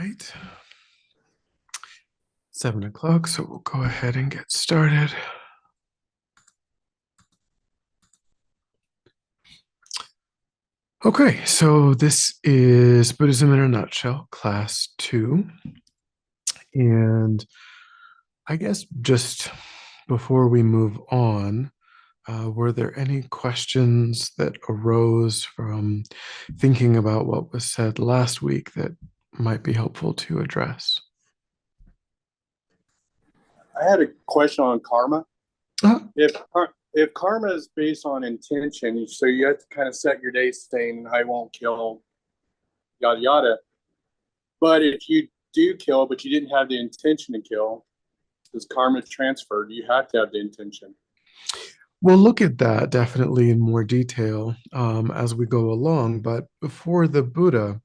right. 7 o'clock, so we'll go ahead and get started. Okay, so this is Buddhism in a Nutshell, Class 2. And I guess just before we move on, were there any questions that arose from thinking about what was said last week that might be helpful to address? I had a question on karma. Uh, If if karma is based on intention, so you have to kind of set your day saying, "I won't kill," yada yada. But if you do kill, but you didn't have the intention to kill, does karma transfer? Do you have to have the intention? we'll look at that definitely in more detail as we go along. But before the Buddha,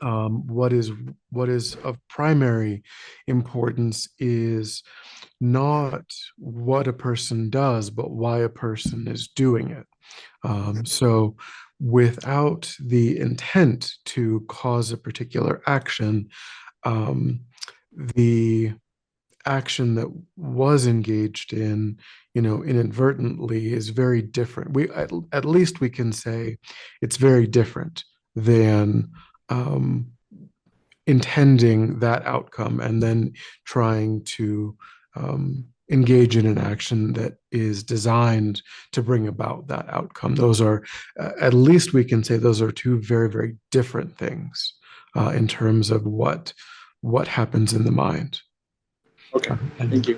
what is of primary importance is not what a person does, but why a person is doing it. So, without the intent to cause a particular action, um, the action that was engaged in, inadvertently is very different. At least we can say it's very different than um, intending that outcome and then trying to engage in an action that is designed to bring about that outcome. Those are, at least we can say, those are two very, very different things in terms of what happens in the mind. Okay, thank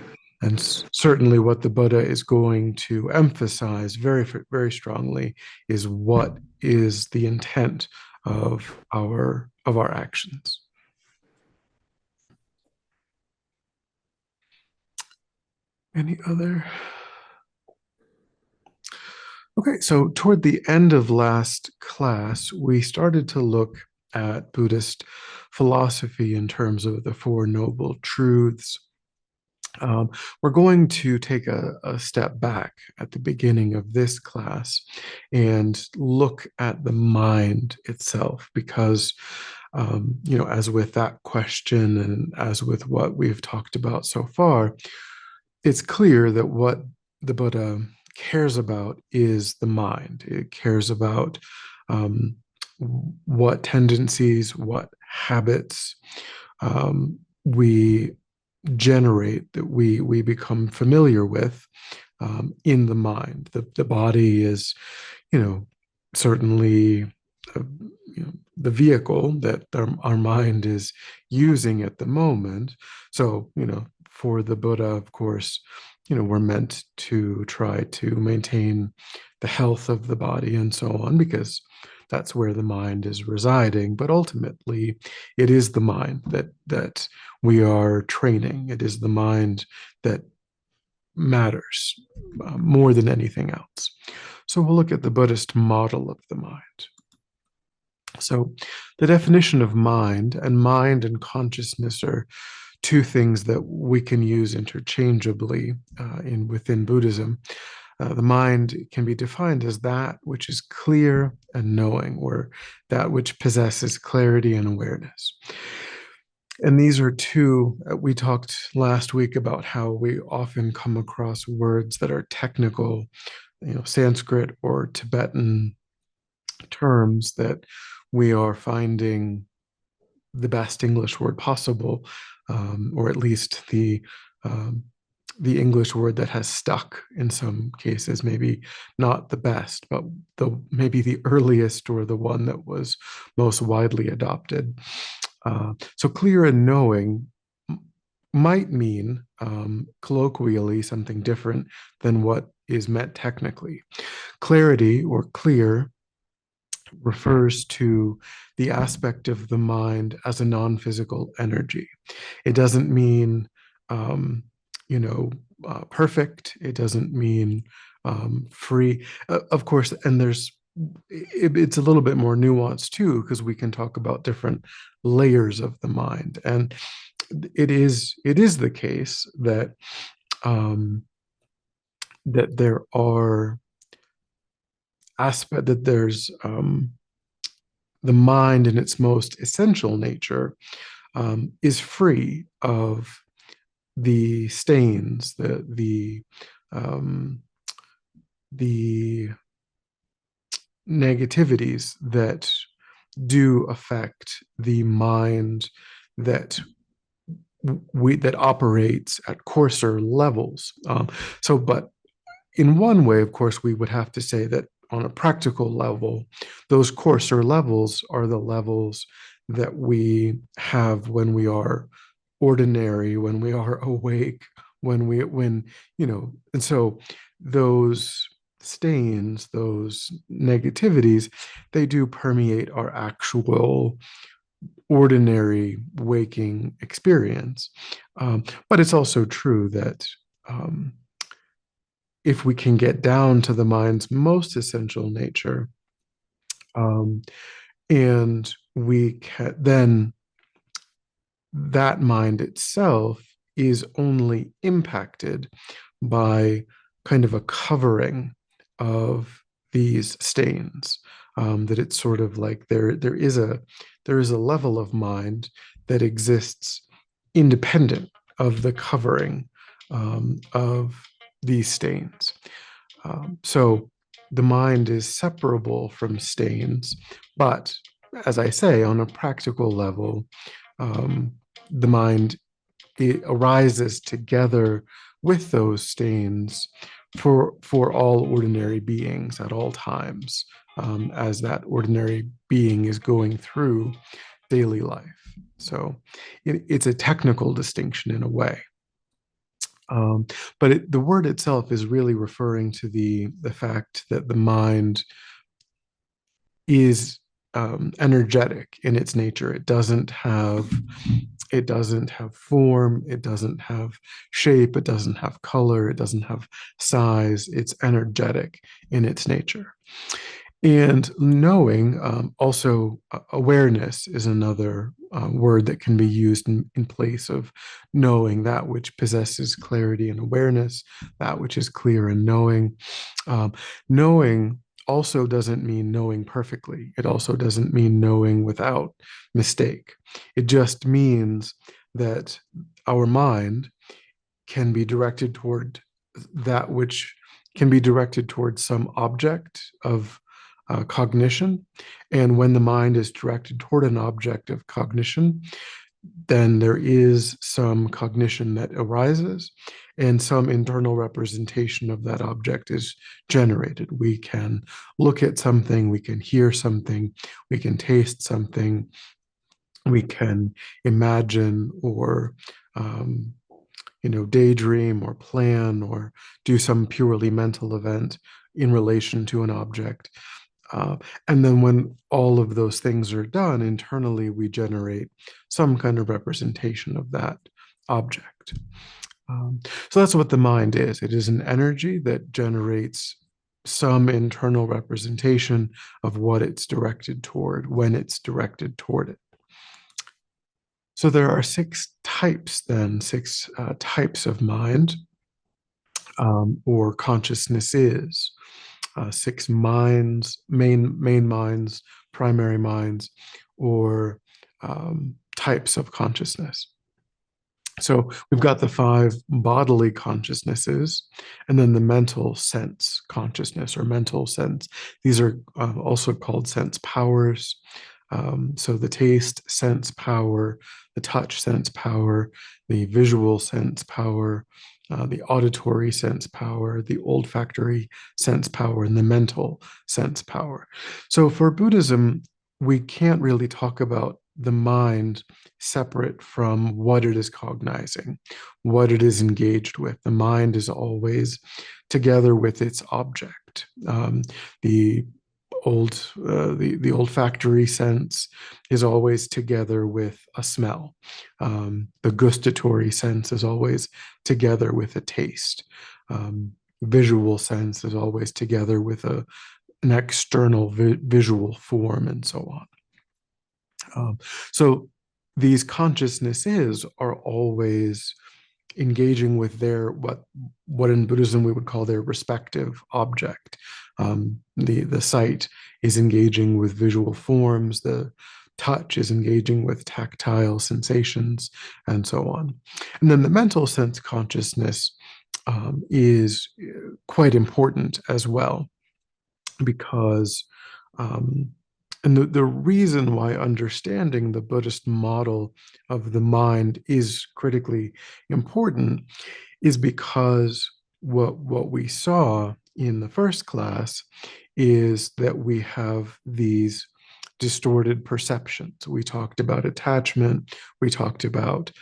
And you. certainly what the Buddha is going to emphasize very, very strongly is what is the intent of our actions. Any other? Okay, so toward the end of last class, we started to look at Buddhist philosophy in terms of the Four Noble Truths. We're going to take a step back at the beginning of this class and look at the mind itself, because, as with that question and as with what we've talked about so far, it's clear that what the Buddha cares about is the mind. It cares about um, what tendencies, what habits we generate, that we become familiar with in the mind. The body is, you know, certainly uh, the vehicle that our mind is using at the moment. So, for the Buddha, of course, we're meant to try to maintain the health of the body and so on, because that's where the mind is residing. But ultimately, it is the mind that we are training. It is the mind that matters more than anything else. So we'll look at the Buddhist model of the mind. So the definition of mind and consciousness are two things that we can use interchangeably within Buddhism. The mind can be defined as that which is clear and knowing, or that which possesses clarity and awareness. And these are two, we talked last week about how we often come across words that are technical, Sanskrit or Tibetan terms that we are finding the best English word possible, or at least um, the English word that has stuck in some cases, maybe not the best, but maybe the earliest or the one that was most widely adopted. So clear and knowing might mean colloquially something different than what is meant technically. Clarity or clear refers to the aspect of the mind as a non-physical energy. It doesn't mean, um, perfect. It doesn't mean free. Of course, and it's a little bit more nuanced too, because we can talk about different layers of the mind. And it is the case that um, that there are aspect that there's the mind in its most essential nature is free of the stains, um, the negativities that do affect the mind that that operates at coarser levels. But in one way, of course, we would have to say that on a practical level, those coarser levels are the levels that we have when we are ordinary, when we are awake, when and so those stains, those negativities, they do permeate our actual ordinary waking experience. But it's also true that um, if we can get down to the mind's most essential nature, um, and we can, then that mind itself is only impacted by kind of a covering of these stains. That it's sort of like there is a level of mind that exists independent of the covering of these stains. So the mind is separable from stains, but as I say, on a practical level, um, the mind, it arises together with those stains for all ordinary beings at all times, as that ordinary being is going through daily life. So it's a technical distinction in a way. Um, but the word itself is really referring to the fact that the mind is energetic in its nature. It doesn't have form, it doesn't have shape, it doesn't have color, it doesn't have size. It's energetic in its nature. And knowing, also awareness is another word that can be used in place of knowing, that which possesses clarity and awareness, that which is clear and knowing. Knowing also doesn't mean knowing perfectly. It also doesn't mean knowing without mistake. It just means that our mind can be directed toward that which can be directed towards some object of cognition. And when the mind is directed toward an object of cognition, then there is some cognition that arises and some internal representation of that object is generated. We can look at something, we can hear something, we can taste something, we can imagine or daydream or plan or do some purely mental event in relation to an object. And then when all of those things are done, internally, we generate some kind of representation of that object. So that's what the mind is. It is an energy that generates some internal representation of what it's directed toward when it's directed toward it. So there are six types of mind, or consciousnesses. Six minds, main minds, primary minds, or types of consciousness. So we've got the five bodily consciousnesses, and then the mental sense consciousness or mental sense. These are also called sense powers. So the taste sense power, the touch sense power, the visual sense power, the auditory sense power, the olfactory sense power, and the mental sense power. So for Buddhism, we can't really talk about the mind separate from what it is cognizing, what it is engaged with. The mind is always together with its object. The the olfactory sense is always together with a smell. The gustatory sense is always together with a taste. Visual sense is always together with an external visual form, and so on. So these consciousnesses are always engaging with their what in Buddhism we would call their respective object. The sight is engaging with visual forms, the touch is engaging with tactile sensations, and so on. And then the mental sense consciousness is quite important as well, because and the reason why understanding the Buddhist model of the mind is critically important is because what we saw in the first class is that we have these distorted perceptions. We talked about attachment, we talked about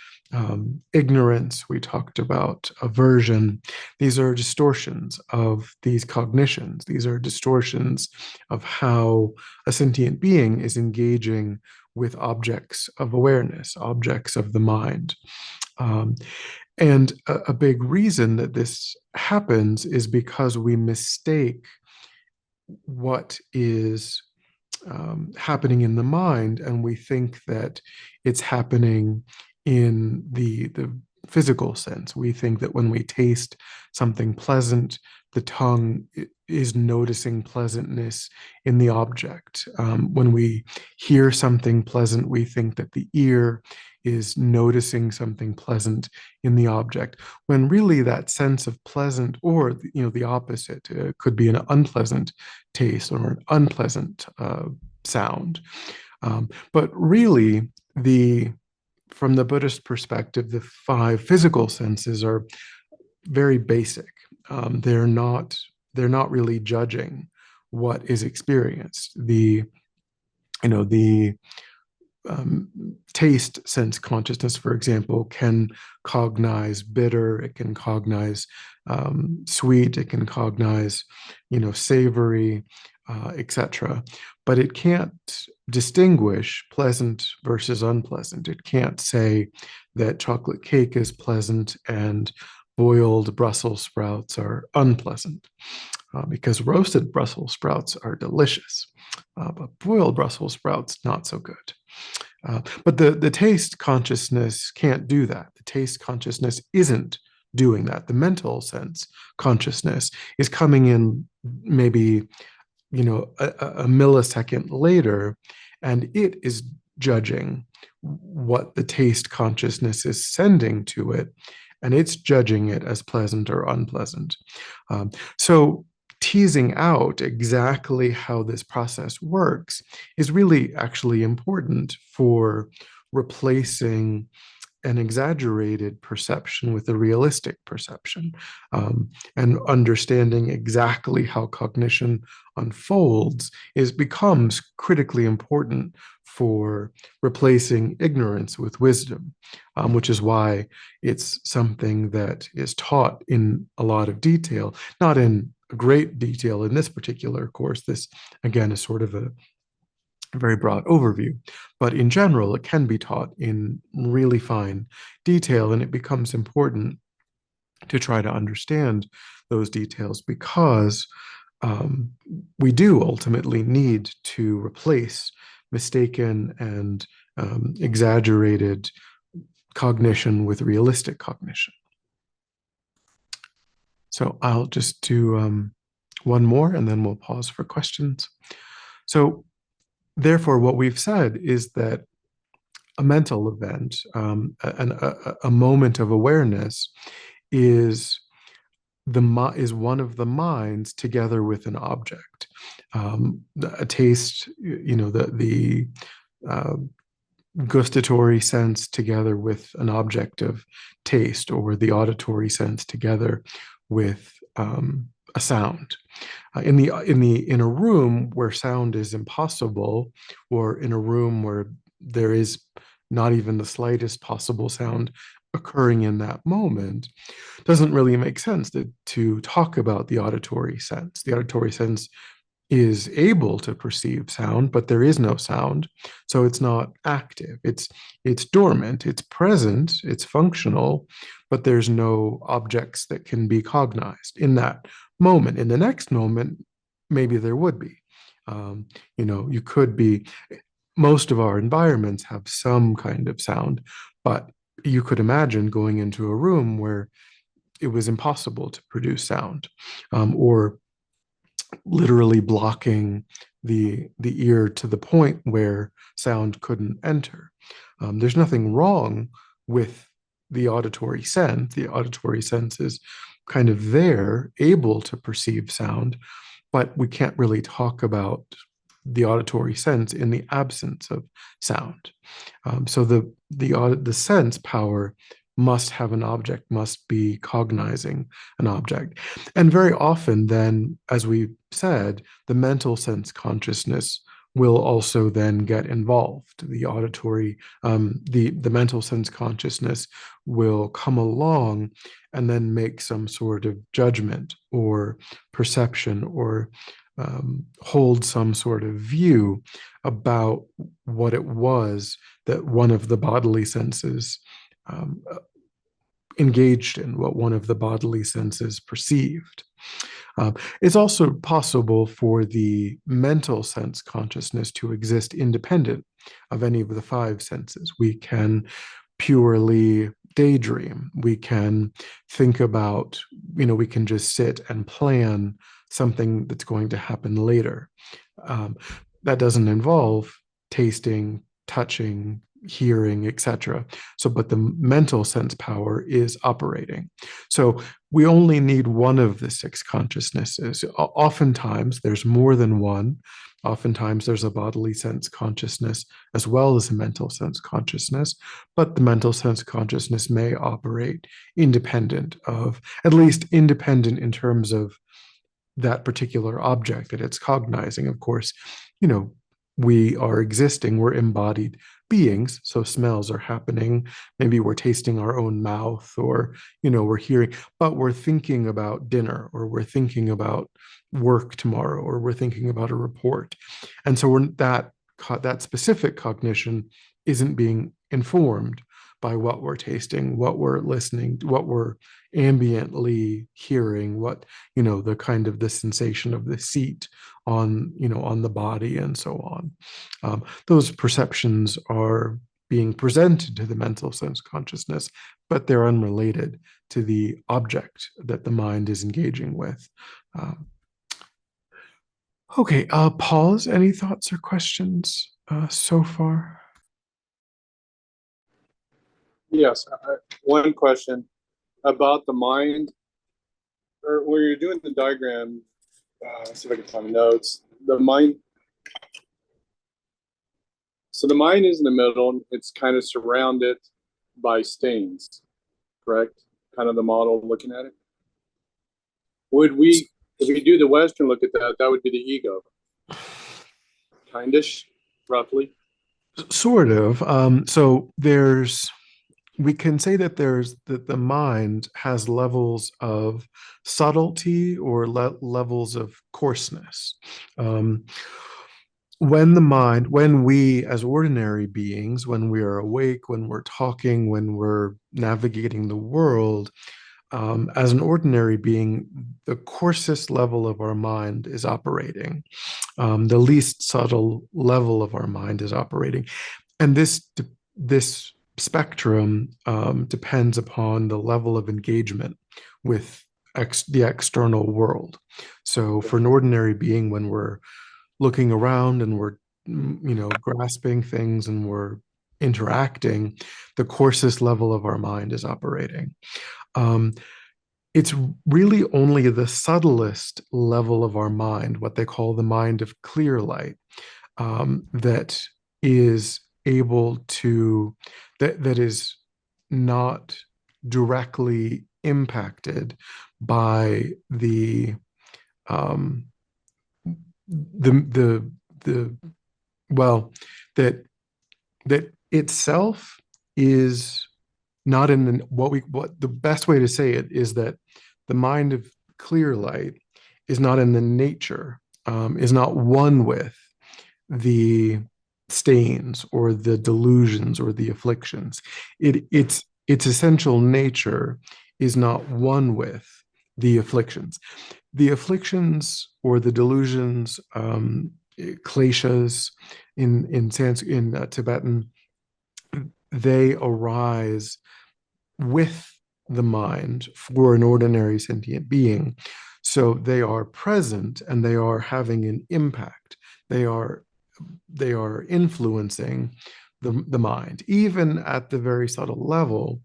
ignorance, we talked about aversion. These are distortions of these cognitions. These are distortions of how a sentient being is engaging with objects of awareness, objects of the mind. Um, and a big reason that this happens is because we mistake what is happening in the mind, and we think that it's happening in the physical sense. We think that when we taste something pleasant, the tongue is noticing pleasantness in the object. When we hear something pleasant, we think that the ear is noticing something pleasant in the object, when really that sense of pleasant, or the opposite, could be an unpleasant taste or an unpleasant sound. But really, from the Buddhist perspective, the five physical senses are very basic. They're not really judging what is experienced. The taste sense consciousness, for example, can cognize bitter, it can cognize sweet, it can cognize, savory, etc. But it can't distinguish pleasant versus unpleasant. It can't say that chocolate cake is pleasant and boiled Brussels sprouts are unpleasant, because roasted Brussels sprouts are delicious, but boiled Brussels sprouts, not so good. But the taste consciousness can't do that. The taste consciousness isn't doing that. The mental sense consciousness is coming in maybe a millisecond later, and it is judging what the taste consciousness is sending to it, and it's judging it as pleasant or unpleasant. So teasing out exactly how this process works is really actually important for replacing an exaggerated perception with a realistic perception, and understanding exactly how cognition unfolds becomes critically important for replacing ignorance with wisdom, which is why it's something that is taught in a lot of detail, not in great detail in this particular course. This, again, is sort of a very broad overview, but in general, it can be taught in really fine detail, and it becomes important to try to understand those details, because we do ultimately need to replace mistaken and exaggerated cognition with realistic cognition. So I'll just do one more, and then we'll pause for questions. So therefore, what we've said is that a mental event, a moment of awareness, is one of the minds together with an object. A taste, the gustatory sense together with an object of taste, or the auditory sense together with a sound. In a room where sound is impossible, or in a room where there is not even the slightest possible sound occurring in that moment, doesn't really make sense to talk about the auditory sense. The auditory sense is able to perceive sound, but there is no sound, so it's not active. It's dormant. It's present. It's functional, but there's no objects that can be cognized in that moment. In the next moment, maybe there would be. You could be. Most of our environments have some kind of sound, but you could imagine going into a room where it was impossible to produce sound, or literally blocking the ear to the point where sound couldn't enter. There's nothing wrong with the auditory sense. The auditory sense is kind of there, able to perceive sound, but we can't really talk about the auditory sense in the absence of sound. So the sense power must have an object, must be cognizing an object. And very often then, as we said, the mental sense consciousness will also then get involved. The auditory, the mental sense consciousness will come along and then make some sort of judgment or perception or hold some sort of view about what it was that one of the bodily senses um, engaged in, what one of the bodily senses perceived. It's also possible for the mental sense consciousness to exist independent of any of the five senses. We can purely daydream. We can think about, we can just sit and plan something that's going to happen later. Um, that doesn't involve tasting, touching, hearing, etc. So, but the mental sense power is operating. So we only need one of the six consciousnesses. Oftentimes, there's more than one. Oftentimes, there's a bodily sense consciousness as well as a mental sense consciousness, but the mental sense consciousness may operate independent of, at least independent in terms of that particular object that it's cognizing. Of course, you know, we are existing, we're embodied beings, so smells are happening. Maybe we're tasting our own mouth, or, we're hearing, but we're thinking about dinner, or we're thinking about work tomorrow, or we're thinking about a report. And so that specific cognition isn't being informed by what we're tasting, what we're listening, what we're ambiently hearing, what, the kind of the sensation of the seat on the body and so on. Those perceptions are being presented to the mental sense consciousness, but they're unrelated to the object that the mind is engaging with. Okay, pause. Any thoughts or questions so far? Yes, one question about the mind, or when you're doing the diagram, let's see if I can find the notes. The mind, so the mind is in the middle. It's kind of surrounded by stains, correct? Kind of the model looking at it. Would we, if we do the Western look at that, that would be the ego, kindish, roughly. Sort of. So we can say that the mind has levels of subtlety or levels of coarseness. Um, when we as ordinary beings, when we are awake, when we're talking, when we're navigating the world, as an ordinary being, the coarsest level of our mind is operating. The least subtle level of our mind is operating. And this spectrum depends upon the level of engagement with the external world. So for an ordinary being, when we're looking around and we're grasping things and we're interacting, the coarsest level of our mind is operating. Um, it's really only the subtlest level of our mind, what they call the mind of clear light, that is able to, that is not directly impacted by um, the well, that itself is not in what the best way to say it is that the mind of clear light is not in the nature, is not one with the stains or the delusions or the afflictions. Its essential nature is not one with the afflictions. The afflictions or the delusions, kleshas in Tibetan, they arise with the mind for an ordinary sentient being So they are present and they are having an impact. They are influencing the mind, even at the very subtle level.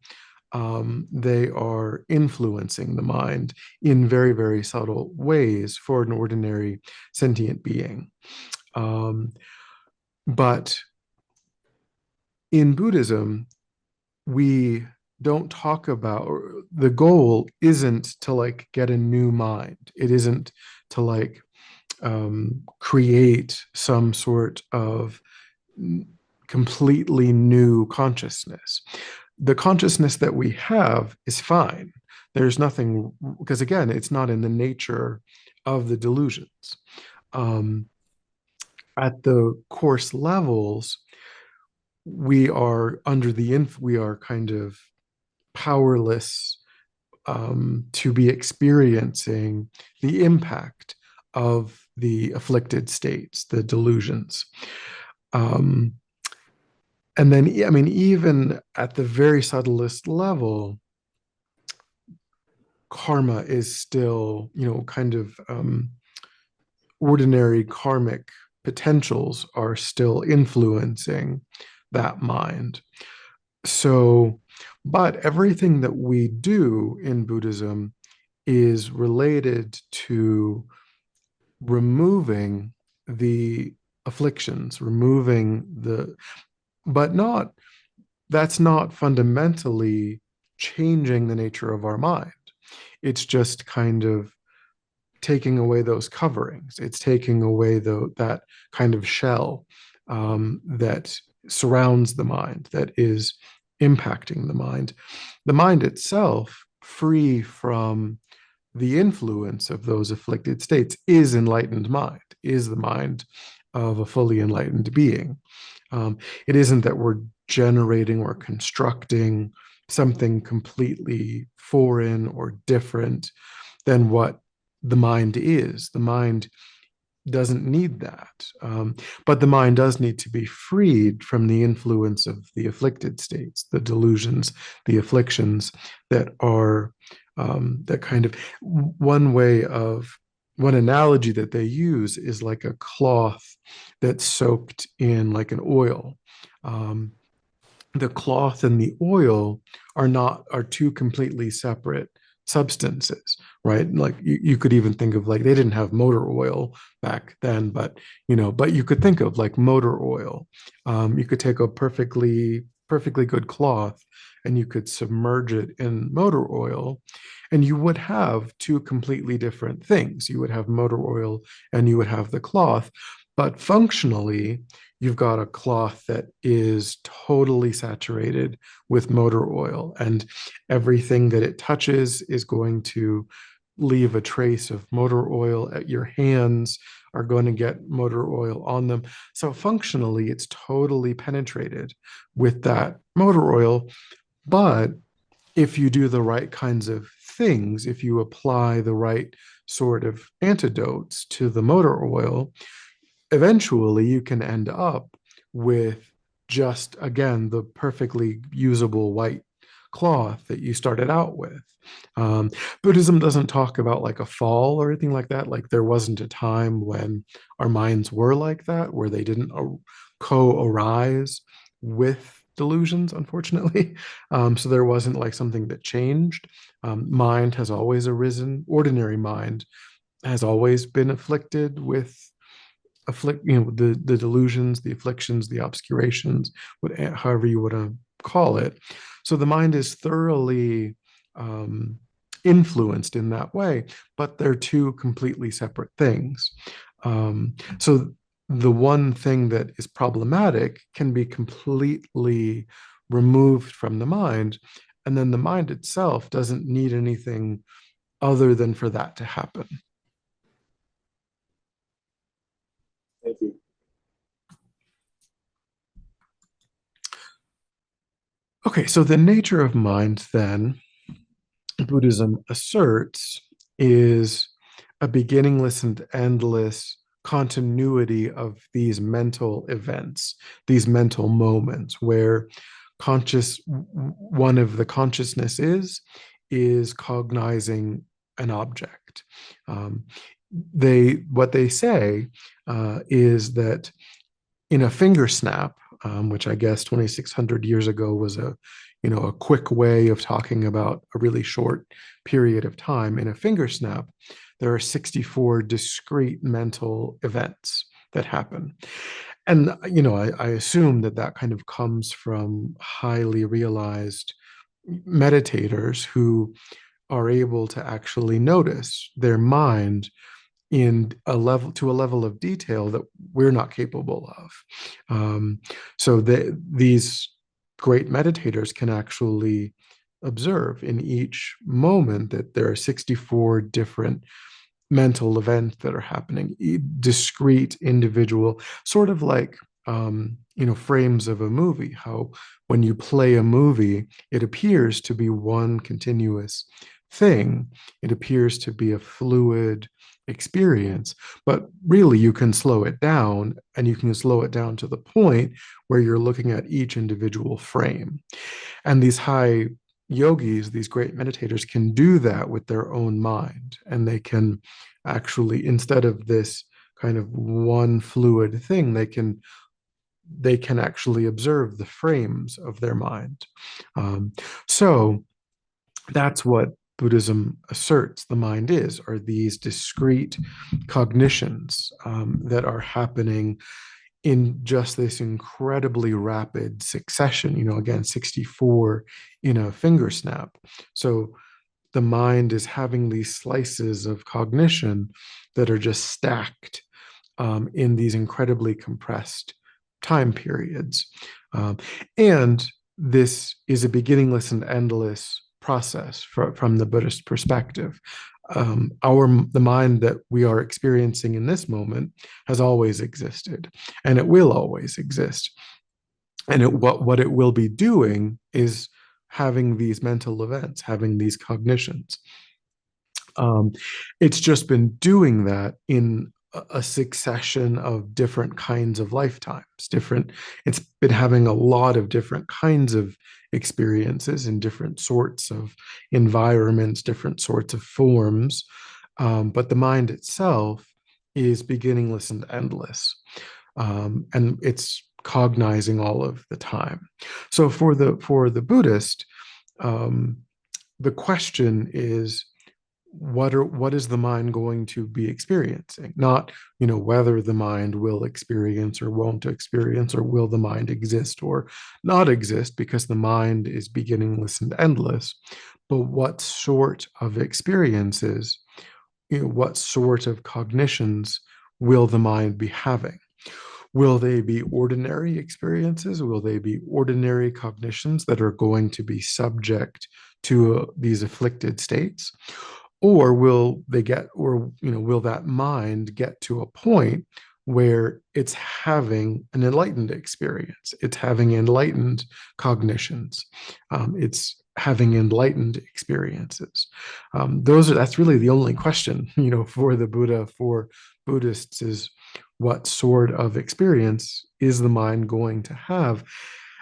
They are influencing the mind in very, very subtle ways for an ordinary sentient being. But in Buddhism, we don't talk about, or the goal isn't to like get a new mind. It isn't to like create some sort of completely new consciousness. The consciousness that we have is fine. There's nothing, because again, it's not in the nature of the delusions. Um, at the course levels, we are we are kind of powerless to be experiencing the impact of the afflicted states, the delusions. Um, and then, I mean, even at the very subtlest level, karma is still, kind of ordinary karmic potentials are still influencing that mind. So, but everything that we do in Buddhism is related to removing the afflictions, but not, that's not fundamentally changing the nature of our mind. It's just kind of taking away those coverings. It's taking away that kind of shell that surrounds the mind, that is impacting the mind. The mind itself, free from the influence of those afflicted states, is enlightened mind, is the mind of a fully enlightened being. It isn't that we're generating or constructing something completely foreign or different than what the mind is. The mind doesn't need that. But the mind does need to be freed from the influence of the afflicted states, the delusions, the afflictions that are that kind of one analogy that they use is like a cloth that's soaked in like an oil. Um, the cloth and the oil are two completely separate substances, right? Like you could even think of like they didn't have motor oil back then, but you could think of like motor oil. You could take a perfectly good cloth and you could submerge it in motor oil, and you would have two completely different things. You would have motor oil and you would have the cloth, but functionally you've got a cloth that is totally saturated with motor oil, and everything that it touches is going to leave a trace of motor oil. At your hands are going to get motor oil on them. So functionally, it's totally penetrated with that motor oil. But if you do the right kinds of things, if you apply the right sort of antidotes to the motor oil, eventually you can end up with just, again, the perfectly usable white cloth that you started out with. Um, Buddhism doesn't talk about like a fall or anything like that. Like there wasn't a time when our minds were like that, where they didn't co-arise with delusions, unfortunately. So there wasn't like something that changed. Mind has always arisen. Ordinary mind has always been afflicted with the delusions, the afflictions, the obscurations, however you want to call it. So the mind is thoroughly influenced in that way, but they're two completely separate things. So the one thing that is problematic can be completely removed from the mind, and then the mind itself doesn't need anything other than for that to happen. Thank you. Okay, so the nature of mind, then, Buddhism asserts, is a beginningless and endless continuity of these mental events, these mental moments where one of the consciousness is cognizing an object. fact. Um, what they say is that in a finger snap, which I guess 2,600 years ago was a quick way of talking about a really short period of time. In a finger snap, there are 64 discrete mental events that happen. And, I assume that that kind of comes from highly realized meditators who are able to actually notice their mind in a level of detail that we're not capable of. So these great meditators can actually observe in each moment that there are 64 different mental events that are happening, discrete, individual, sort of like frames of a movie. How when you play a movie, it appears to be one continuous thing. It appears to be a fluid experience, but really you can slow it down, and you can slow it down to the point where you're looking at each individual frame. And these high yogis, these great meditators, can do that with their own mind. And they can actually, instead of this kind of one fluid thing, they can actually observe the frames of their mind. So that's what Buddhism asserts the mind is, are these discrete cognitions that are happening in just this incredibly rapid succession, again, 64 in a finger snap. So the mind is having these slices of cognition that are just stacked in these incredibly compressed time periods. And this is a beginningless and endless process from the Buddhist perspective. The mind that we are experiencing in this moment has always existed, and it will always exist. And what it will be doing is having these mental events, having these cognitions. Um, it's just been doing that in a succession of different kinds of lifetimes. It's been having a lot of different kinds of experiences in different sorts of environments, different sorts of forms. But the mind itself is beginningless and endless. And it's cognizing all of the time. So for the Buddhist, um, the question is, what is the mind going to be experiencing? Not, whether the mind will experience or won't experience, or will the mind exist or not exist, because the mind is beginningless and endless. But what sort of experiences, what sort of cognitions will the mind be having? Will they be ordinary experiences? Will they be ordinary cognitions that are going to be subject to these afflicted states? Or will that mind get to a point where it's having an enlightened experience? It's having enlightened cognitions. It's having enlightened experiences. That's really the only question, for the Buddha, for Buddhists, is what sort of experience is the mind going to have?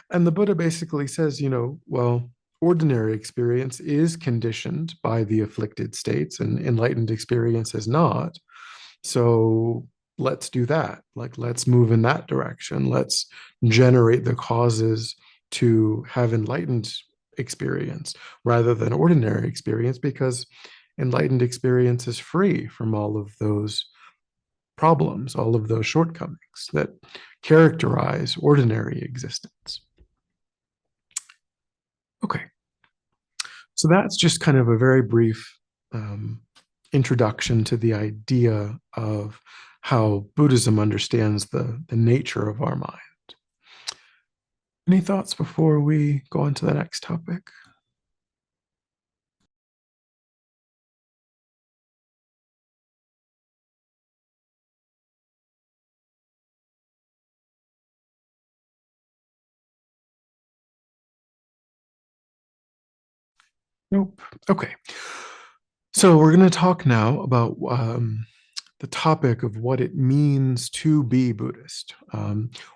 And the Buddha basically says, well, ordinary experience is conditioned by the afflicted states, and enlightened experience is not. So let's do that. Like, let's move in that direction. Let's generate the causes to have enlightened experience rather than ordinary experience, because enlightened experience is free from all of those problems, all of those shortcomings that characterize ordinary existence. Okay, so that's just kind of a very brief introduction to the idea of how Buddhism understands the nature of our mind. Any thoughts before we go on to the next topic? Nope. Okay. So we're going to talk now about the topic of what it means to be Buddhist,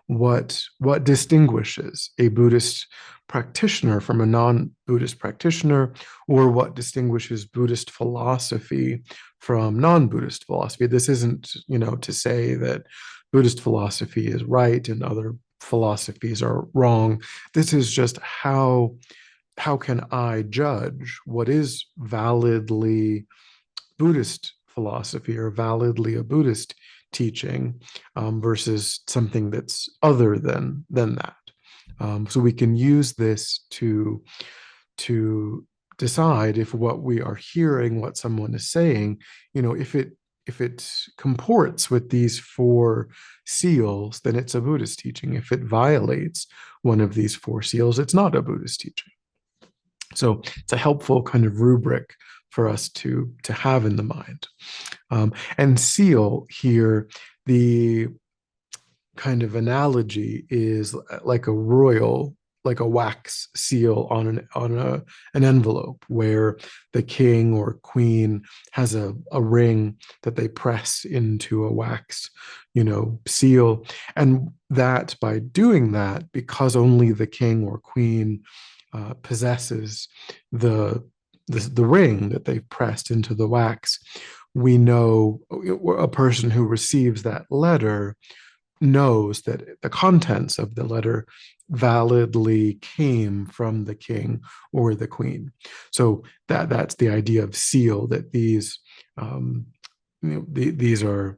what distinguishes a Buddhist practitioner from a non-Buddhist practitioner, or what distinguishes Buddhist philosophy from non-Buddhist philosophy. This isn't, to say that Buddhist philosophy is right and other philosophies are wrong. This is just how can I judge what is validly Buddhist philosophy or validly a Buddhist teaching, versus something that's other than that. So we can use this to decide if what we are hearing, what someone is saying, if it comports with these four seals, then it's a Buddhist teaching. If it violates one of these four seals, it's not a Buddhist teaching. So it's a helpful kind of rubric for us to have in the mind. And seal here, the kind of analogy is like a royal, like a wax seal on an envelope, where the king or queen has a ring that they press into a wax, seal. And that by doing that, because only the king or queen possesses the ring that they've pressed into the wax, we know a person who receives that letter knows that the contents of the letter validly came from the king or the queen. So that's the idea of seal, that these these are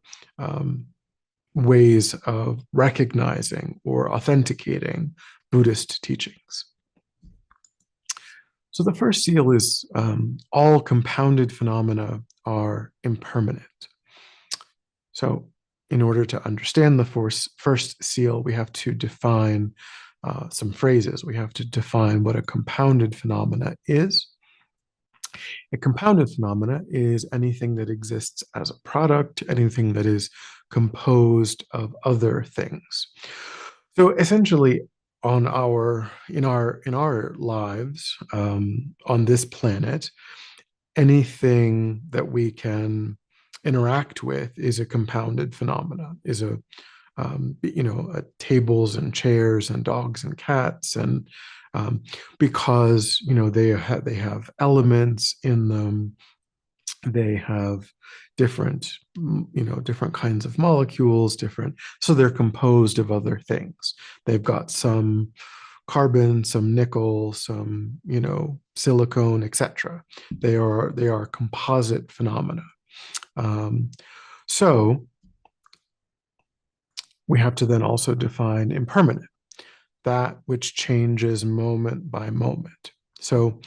ways of recognizing or authenticating Buddhist teachings. So the first seal is all compounded phenomena are impermanent. So in order to understand the first seal, we have to define some phrases. We have to define what a compounded phenomena is. A compounded phenomena is anything that exists as a product, anything that is composed of other things. So essentially, in our lives, on this planet, anything that we can interact with is a compounded phenomena, is tables and chairs and dogs and cats, and because they have elements in them, they have different different kinds of molecules, so they're composed of other things. They've got some carbon, some nickel, some silicone, etc. They are composite phenomena. So we have to then also define impermanent, that which changes moment by moment. So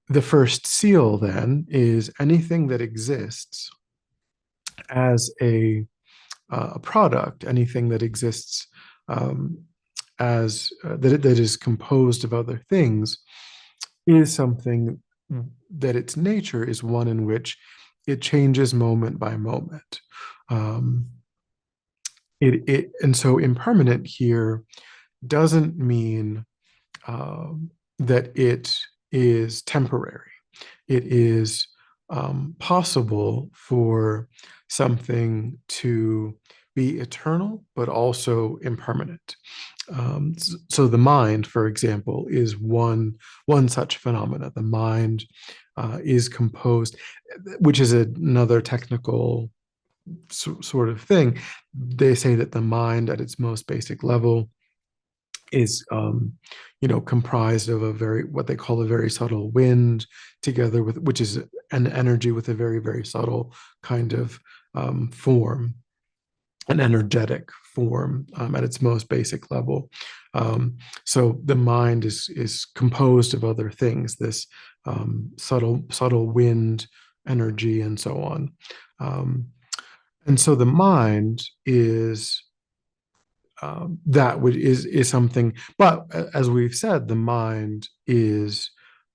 the first seal then is anything that exists as a product, anything that exists as that is composed of other things, is something that its nature is one in which it changes moment by moment. And so impermanent here doesn't mean that it is temporary. It is possible for something to be eternal, but also impermanent. So the mind, for example, is one such phenomena. The mind is composed, which is another technical sort of thing. They say that the mind, at its most basic level, is comprised of what they call a very subtle wind, together with, which is an energy with a very, very subtle kind of form, an energetic form at its most basic level. So the mind is composed of other things, this subtle wind energy and so on. And so the mind is is something, but as we've said, the mind is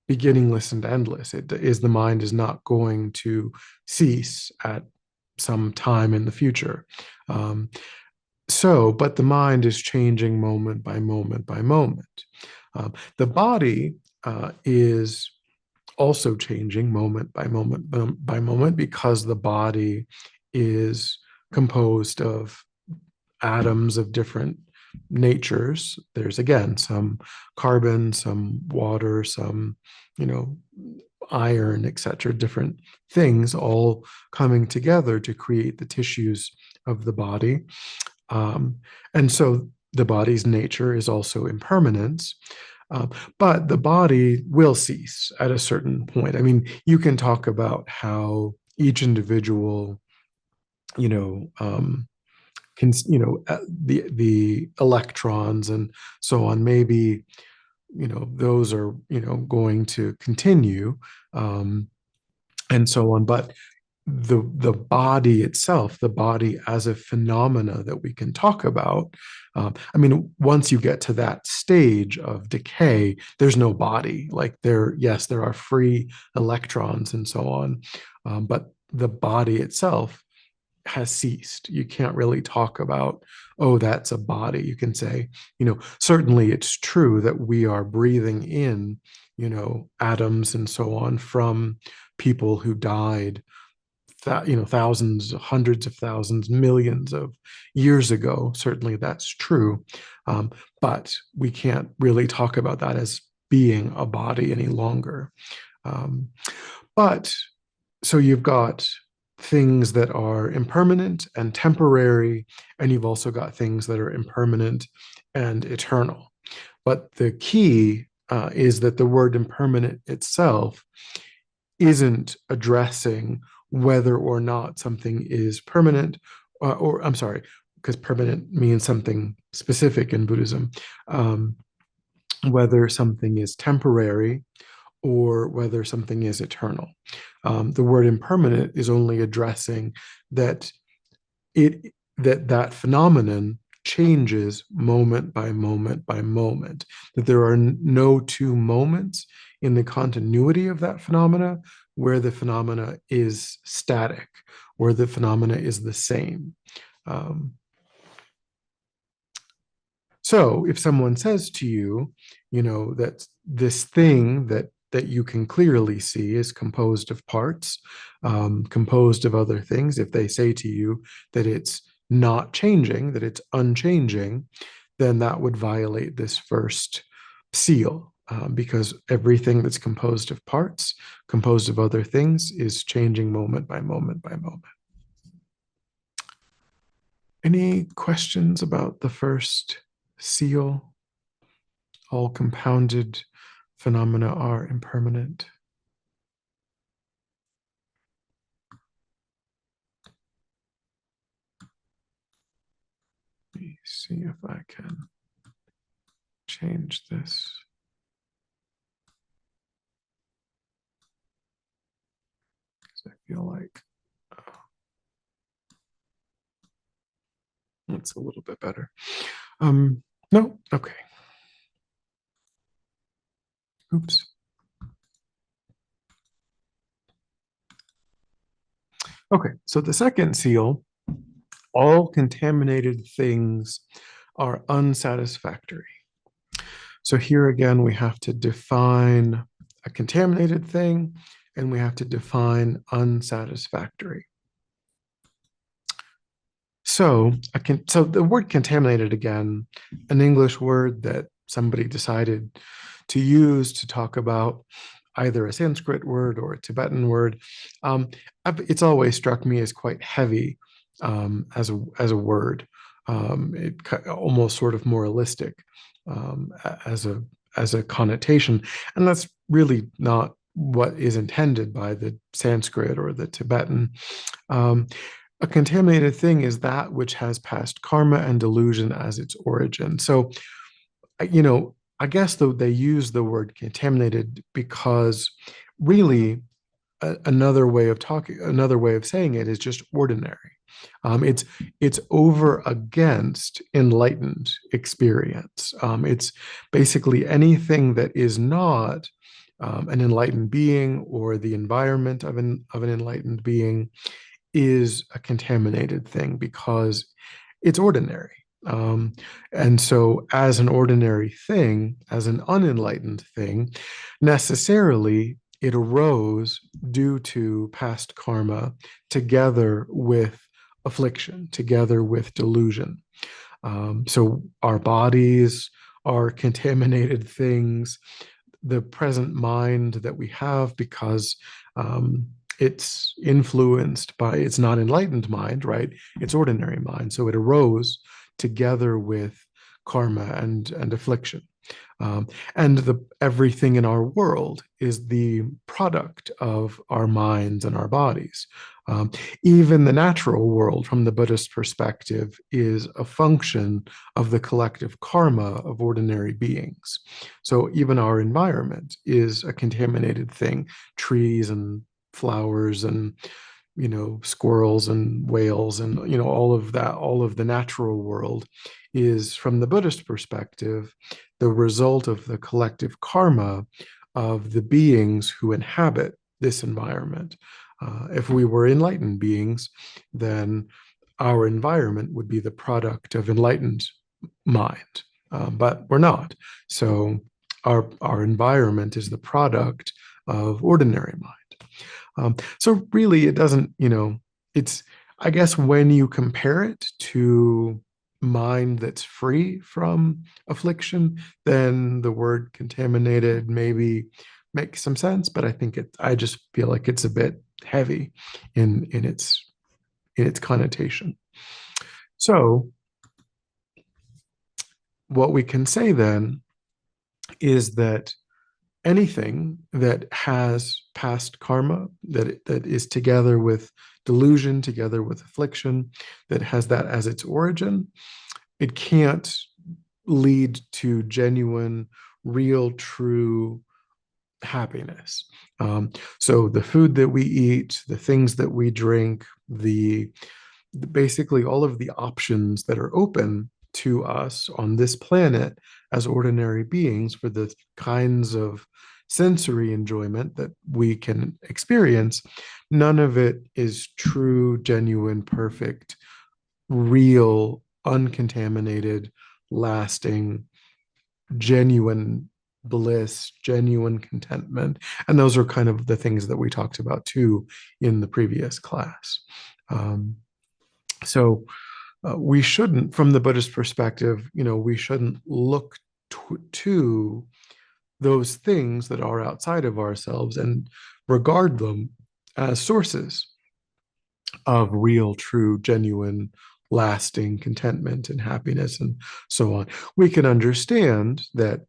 beginningless and endless. The mind is not going to cease at some time in the future. But the mind is changing moment by moment by moment. The body is also changing moment by moment by moment, because the body is composed of atoms of different natures. There's again some carbon, some water, some, you know, iron, etc., different things all coming together to create the tissues of the body. And so the body's nature is also impermanence. Uh, but the body will cease at a certain point. I mean, you can talk about how each individual, you know, can, you know, the electrons and so on, maybe, you know, those are, you know, going to continue, um, and so on. But the body itself, the body as a phenomena that we can talk about, I mean, once you get to that stage of decay, there's no body. Like there, yes, there are free electrons and so on, but the body itself has ceased. You can't really talk about, oh, that's a body. You can say, you know, certainly it's true that we are breathing in, you know, atoms and so on from people who died, you know, thousands, hundreds of thousands, millions of years ago. Certainly that's true. But we can't really talk about that as being a body any longer. Um, but so you've got things that are impermanent and temporary, and you've also got things that are impermanent and eternal. But the key is that the word impermanent itself isn't addressing whether or not something is permanent, or I'm sorry, because permanent means something specific in Buddhism, um, whether something is temporary or whether something is eternal. The word impermanent is only addressing that it that phenomenon changes moment by moment by moment, that there are no two moments in the continuity of that phenomena where the phenomena is static, where the phenomena is the same. Um, so if someone says to you, you know, that this thing that you can clearly see is composed of parts, composed of other things, if they say to you that it's not changing, that it's unchanging, then that would violate this first seal, because everything that's composed of parts, composed of other things, is changing moment by moment by moment. Any questions about the first seal? All compounded phenomena are impermanent. Let me see if I can change this. Because I feel like it's a little bit better. No, okay. Oops. Okay, so the second seal, all contaminated things are unsatisfactory. So here again, we have to define a contaminated thing and we have to define unsatisfactory. So so the word contaminated, again, an English word that somebody decided to use to talk about either a Sanskrit word or a Tibetan word. It's always struck me as quite heavy, as a word. It almost sort of moralistic, as a connotation, and that's really not what is intended by the Sanskrit or the Tibetan. Um, a contaminated thing is that which has past karma and delusion as its origin. So, you know, I guess though they use the word contaminated because really another way of talking, another way of saying it is just ordinary. It's over against enlightened experience. It's basically anything that is not an enlightened being or the environment of an enlightened being is a contaminated thing because it's ordinary. And so, as an ordinary thing, as an unenlightened thing, necessarily it arose due to past karma together with affliction, together with delusion. So our bodies are contaminated things. The present mind that we have, because it's influenced by, it's not enlightened mind, right? It's ordinary mind. So it arose together with karma and affliction. And everything in our world is the product of our minds and our bodies. Um, Even the natural world, from the Buddhist perspective, is a function of the collective karma of ordinary beings. So even our environment is a contaminated thing. Trees and flowers and squirrels and whales and all of that, all of the natural world is, from the Buddhist perspective, the result of the collective karma of the beings who inhabit this environment. If we were enlightened beings, then our environment would be the product of enlightened mind, but we're not. So our environment is the product of ordinary mind. So really, it doesn't, it's, I guess, when you compare it to mind that's free from affliction, then the word contaminated maybe makes some sense. But I just feel like it's a bit heavy in its connotation. So what we can say then is that anything that has past karma, that is together with delusion, together with affliction, that has that as its origin, it can't lead to genuine, real, true happiness. So the food that we eat, the things that we drink, basically all of the options that are open to us on this planet as ordinary beings for the kinds of sensory enjoyment that we can experience, none of it is true, genuine, perfect, real, uncontaminated, lasting, genuine bliss, genuine contentment. And those are kind of the things that we talked about too in the previous class. So we shouldn't, from the Buddhist perspective, we shouldn't look to those things that are outside of ourselves and regard them as sources of real, true, genuine, lasting contentment and happiness and so on. We can understand that,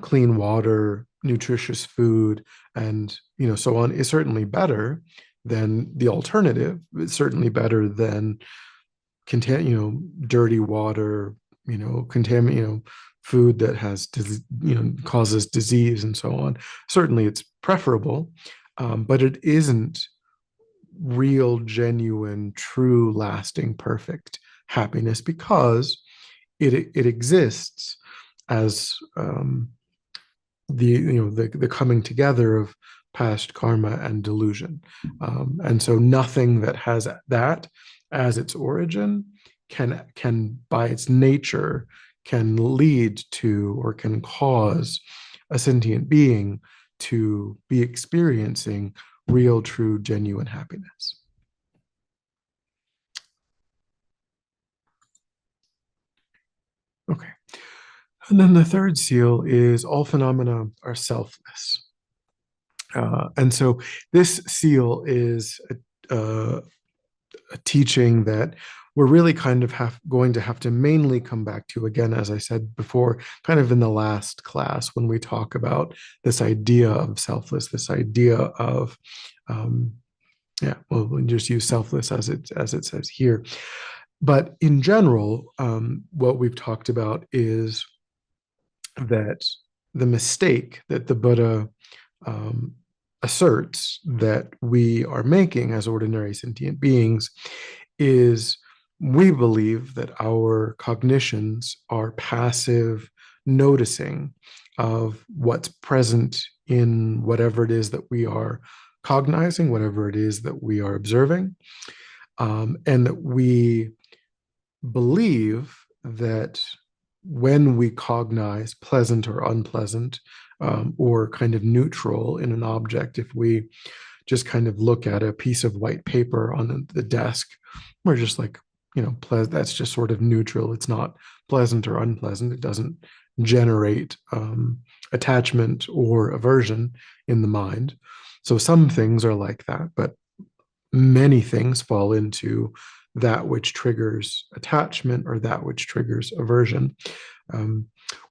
clean water, nutritious food, and, so on is certainly better than the alternative. It's certainly better than dirty water, food that has, causes disease and so on. Certainly it's preferable, but it isn't real, genuine, true, lasting, perfect happiness, because it exists as the coming together of past karma and delusion. And so nothing that has that as its origin can by its nature can lead to or can cause a sentient being to be experiencing real, true, genuine happiness. Okay. And then the third seal is all phenomena are selfless. And so this seal is a teaching that we're really kind of going to have to mainly come back to again, as I said before, kind of in the last class when we talk about this idea of selfless, this idea of, we'll just use selfless as it says here. But in general, what we've talked about is that the mistake that the Buddha asserts that we are making as ordinary sentient beings is we believe that our cognitions are passive noticing of what's present in whatever it is that we are cognizing, whatever it is that we are observing, and that we believe that when we cognize pleasant or unpleasant or kind of neutral in an object. If we just kind of look at a piece of white paper on the desk, we're just like, that's just sort of neutral. It's not pleasant or unpleasant. It doesn't generate attachment or aversion in the mind. So some things are like that, but many things fall into that which triggers attachment or that which triggers aversion.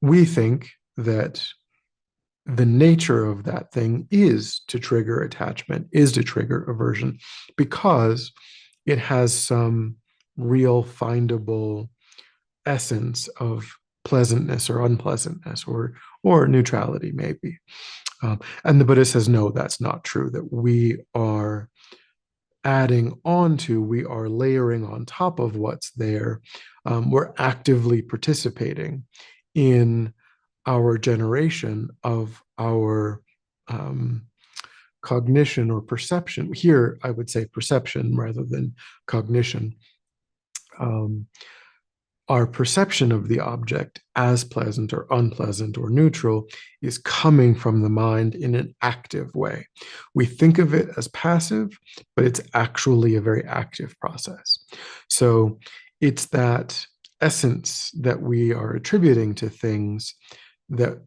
We think that the nature of that thing is to trigger attachment, is to trigger aversion, because it has some real findable essence of pleasantness or unpleasantness or neutrality, maybe. And the Buddha says, no, that's not true, that we are we are layering on top of what's there. We're actively participating in our generation of our cognition or perception. Here, I would say perception rather than cognition. Our perception of the object as pleasant or unpleasant or neutral is coming from the mind in an active way. We think of it as passive, but it's actually a very active process. So it's that essence that we are attributing to things that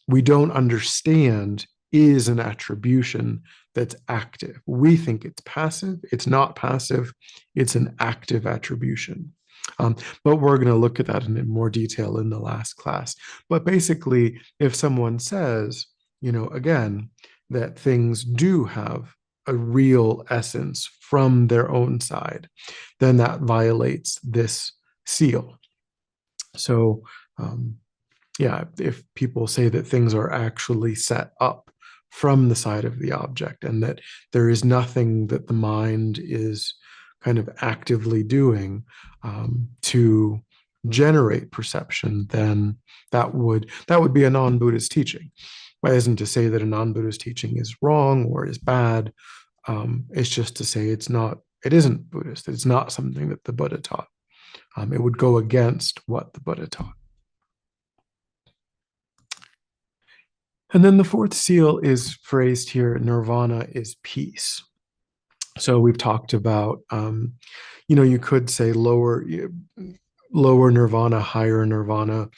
we don't understand is an attribution that's active. We think it's passive. It's not passive. It's an active attribution. But we're going to look at that in more detail in the last class. But basically, if someone says, again, that things do have a real essence from their own side, then that violates this seal. So, yeah, if people say that things are actually set up from the side of the object and that there is nothing that the mind is kind of actively doing to generate perception, then that would be a non-Buddhist teaching. That isn't to say that a non-Buddhist teaching is wrong or is bad. It's just to say it isn't Buddhist. It's not something that the Buddha taught. It would go against what the Buddha taught. And then the fourth seal is phrased here, nirvana is peace. So we've talked about, you could say lower nirvana, higher nirvana.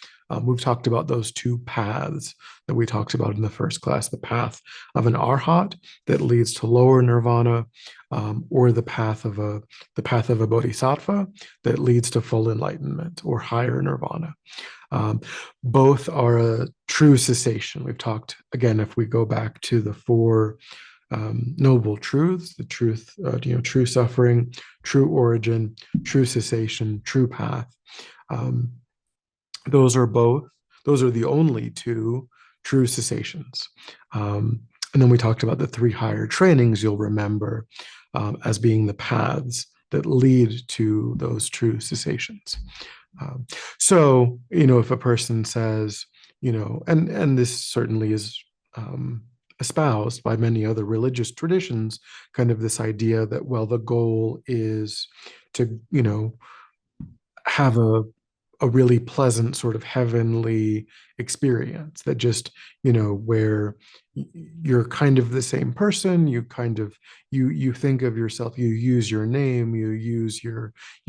We've talked about those two paths that we talked about in the first class, the path of an arhat that leads to lower nirvana, or the path of a bodhisattva that leads to full enlightenment or higher nirvana. Both are a true cessation. We've talked, again, if we go back to the four noble truths, the truth, true suffering, true origin, true cessation, true path. Those are the only two true cessations. And then we talked about the three higher trainings, you'll remember, as being the paths that lead to those true cessations. So, if a person says, and this certainly is espoused by many other religious traditions, kind of this idea that, well, the goal is to, have a really pleasant sort of heavenly experience that just, where you're kind of the same person, you kind of, you think of yourself, you use your name, you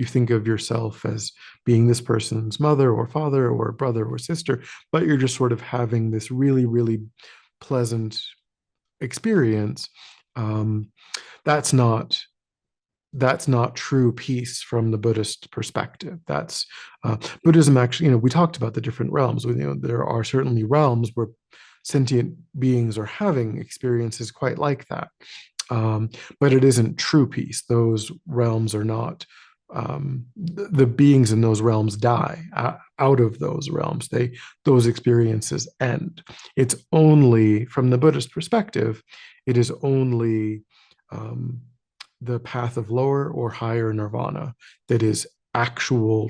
think of yourself as being this person's mother or father or brother or sister, but you're just sort of having this really, really pleasant experience. That's not true peace from the Buddhist perspective. That's Buddhism. Actually, we talked about the different realms. There are certainly realms where sentient beings are having experiences quite like that, but it isn't true peace. Those realms are not. The beings in those realms die out of those realms. Those experiences end. It's only from the Buddhist perspective. It is only the path of lower or higher nirvana that is an actual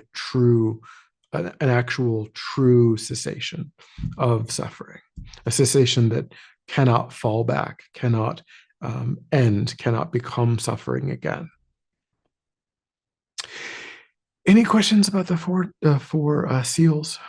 true cessation of suffering, a cessation that cannot fall back, cannot end, cannot become suffering again. Any questions about the four seals?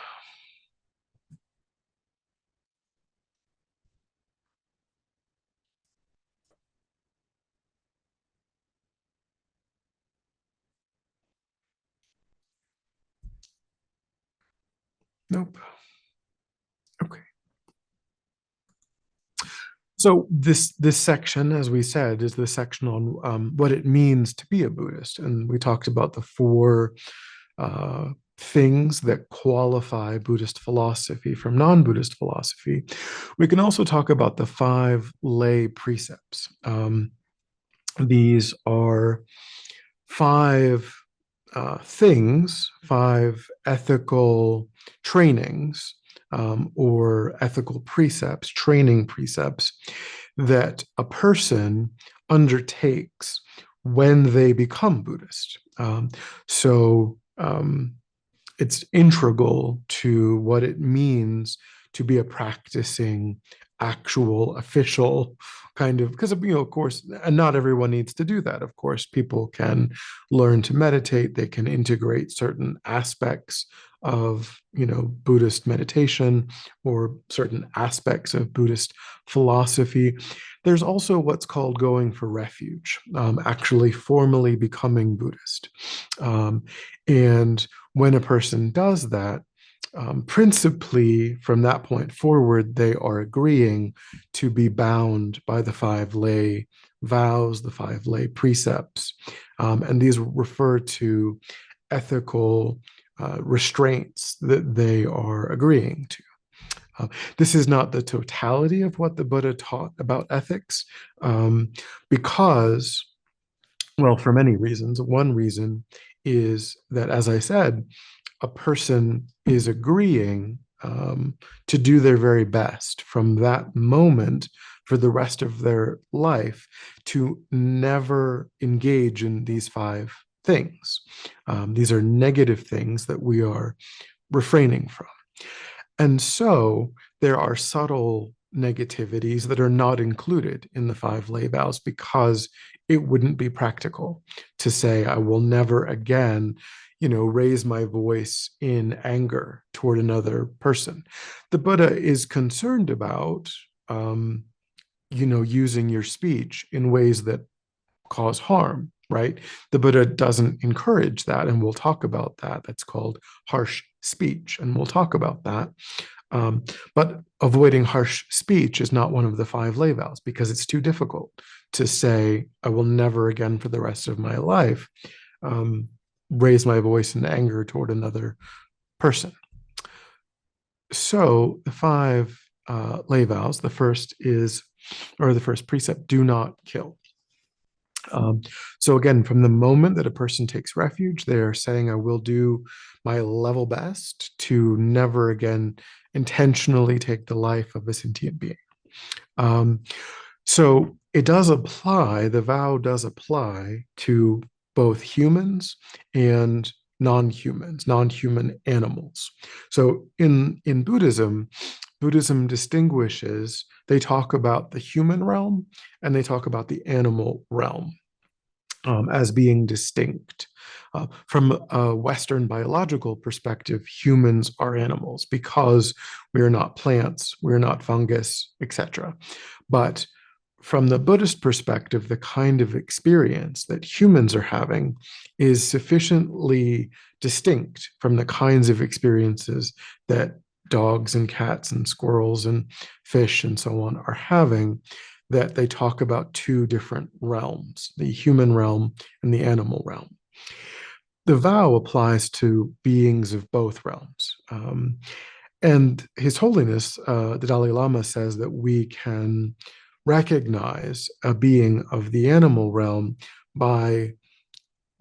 Nope. Okay. So this section, as we said, is the section on what it means to be a Buddhist, and we talked about the four uh, things that qualify Buddhist philosophy from non-Buddhist philosophy. We can also talk about the five lay precepts. These are five things, five ethical trainings or ethical precepts, training precepts that a person undertakes when they become Buddhist. It's integral to what it means to be a practicing, actual, official kind of, because, of course, and not everyone needs to do that. Of course, people can learn to meditate, they can integrate certain aspects of, Buddhist meditation or certain aspects of Buddhist philosophy. There's also what's called going for refuge, actually formally becoming Buddhist. And when a person does that, principally from that point forward, they are agreeing to be bound by the five lay vows, the five lay precepts. And these refer to ethical restraints that they are agreeing to. This is not the totality of what the Buddha taught about ethics, because, well, for many reasons. One reason is that, as I said, a person is agreeing to do their very best from that moment for the rest of their life to never engage in these five things. These are negative things that we are refraining from. And so there are subtle negativities that are not included in the five lay vows because it wouldn't be practical to say, I will never again, raise my voice in anger toward another person. The Buddha is concerned about, using your speech in ways that cause harm, right? The Buddha doesn't encourage that, and we'll talk about that. That's called harsh speech, and we'll talk about that. But avoiding harsh speech is not one of the five lay vows because it's too difficult to say, I will never again for the rest of my life raise my voice in anger toward another person. So the five lay vows, the first precept, do not kill. So again, from the moment that a person takes refuge, they're saying, I will do my level best to never again intentionally take the life of a sentient being. So it does apply, the vow does apply to both humans and non-humans, non-human animals. So in Buddhism, Buddhism distinguishes, they talk about the human realm and they talk about the animal realm as being distinct. From a Western biological perspective, humans are animals because we are not plants, we're not fungus, etc. But from the Buddhist perspective, the kind of experience that humans are having is sufficiently distinct from the kinds of experiences that dogs and cats and squirrels and fish and so on are having, that they talk about two different realms, the human realm and the animal realm. The vow applies to beings of both realms. And His Holiness, the Dalai Lama, says that we can recognize a being of the animal realm by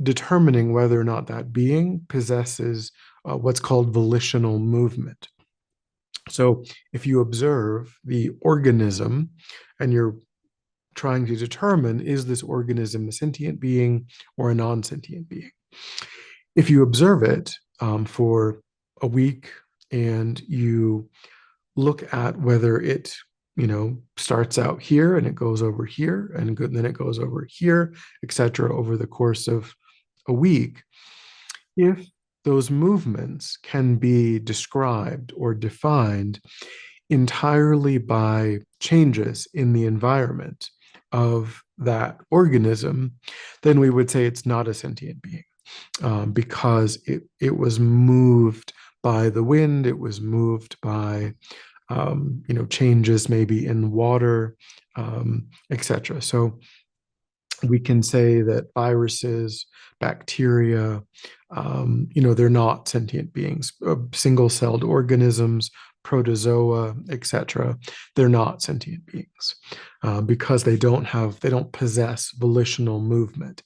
determining whether or not that being possesses what's called volitional movement. So if you observe the organism and you're trying to determine, is this organism a sentient being or a non-sentient being? If you observe it for a week and you look at whether it starts out here and it goes over here and then it goes over here, etc., over the course of a week, if those movements can be described or defined entirely by changes in the environment of that organism, then we would say it's not a sentient being because it was moved by the wind, it was moved by changes maybe in water, etc. So we can say that viruses, bacteria, they're not sentient beings. Single-celled organisms, protozoa, etc. They're not sentient beings because they don't possess volitional movement.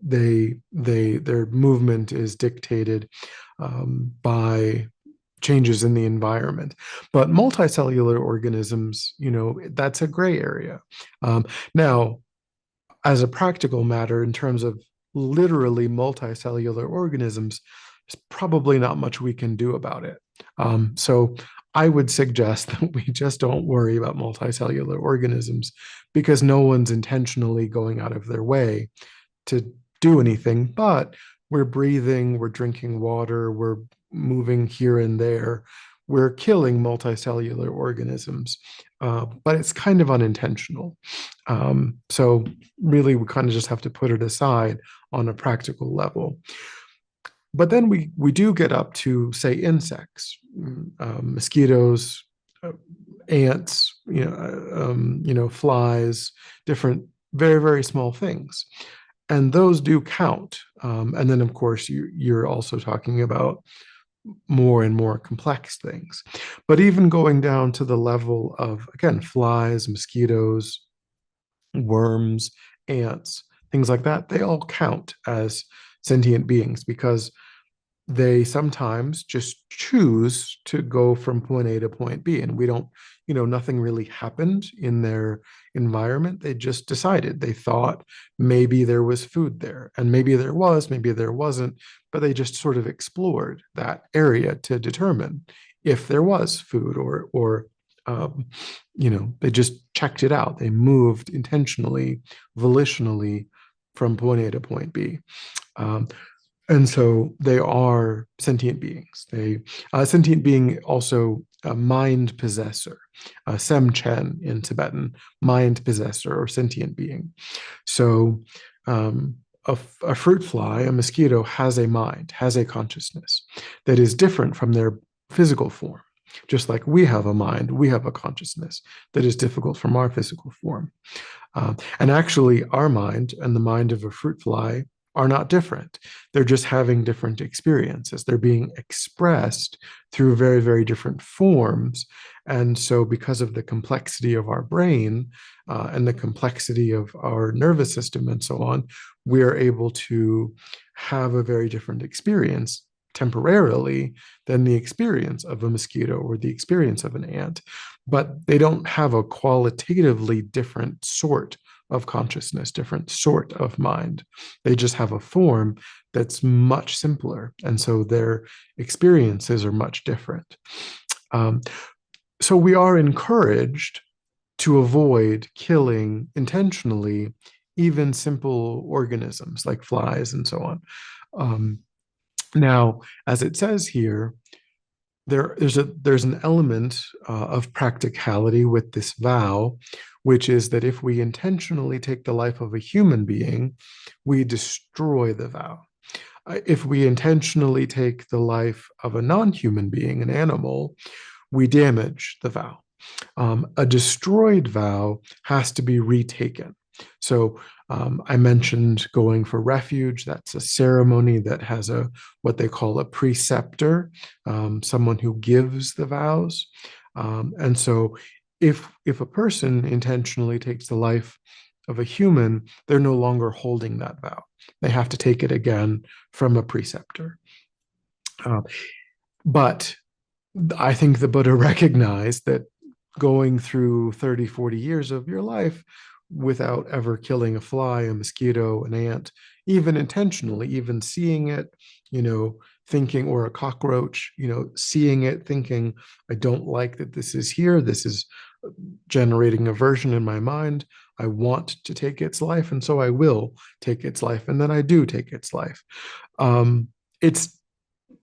Their movement is dictated by changes in the environment. But multicellular organisms, that's a gray area. Now, as a practical matter, in terms of literally multicellular organisms, there's probably not much we can do about it. So I would suggest that we just don't worry about multicellular organisms because no one's intentionally going out of their way to do anything, but we're breathing, we're drinking water, we're moving here and there. We're killing multicellular organisms, but it's kind of unintentional. So really, we kind of just have to put it aside on a practical level. But then we do get up to, say, insects, mosquitoes, ants, flies, different very, very small things. And those do count. And then, of course, you're also talking about more and more complex things. But even going down to the level of, again, flies, mosquitoes, worms, ants, things like that, they all count as sentient beings because they sometimes just choose to go from point A to point B. And we don't, nothing really happened in their environment. They just decided, they thought maybe there was food there, and maybe there was, maybe there wasn't, but they just sort of explored that area to determine if there was food or they just checked it out. They moved intentionally, volitionally from point A to point B. And so they are sentient beings. Sentient being also a mind possessor, semchen in Tibetan, mind possessor or sentient being. So a fruit fly, a mosquito, has a mind, has a consciousness that is different from their physical form. Just like we have a mind, we have a consciousness that is difficult from our physical form. And actually, our mind and the mind of a fruit fly are not different. They're just having different experiences. They're being expressed through very, very different forms. And so, because of the complexity of our brain and the complexity of our nervous system and so on, we're able to have a very different experience temporarily than the experience of a mosquito or the experience of an ant. But they don't have a qualitatively different sort of consciousness, different sort of mind. They just have a form that's much simpler. And so their experiences are much different. So we are encouraged to avoid killing intentionally even simple organisms like flies and so on. Now, as it says here, there's an element of practicality with this vow, which is that if we intentionally take the life of a human being, we destroy the vow. If we intentionally take the life of a non-human being, an animal, we damage the vow. A destroyed vow has to be retaken. So I mentioned going for refuge. That's a ceremony that has what they call a preceptor, someone who gives the vows. And so if a person intentionally takes the life of a human, they're no longer holding that vow. They have to take it again from a preceptor. But I think the Buddha recognized that going through 30, 40 years of your life without ever killing a fly, a mosquito, an ant, even intentionally, even seeing it, thinking, or a cockroach, seeing it, thinking, I don't like that this is here. This is generating aversion in my mind. I want to take its life, and so I will take its life, and then I do take its life. It's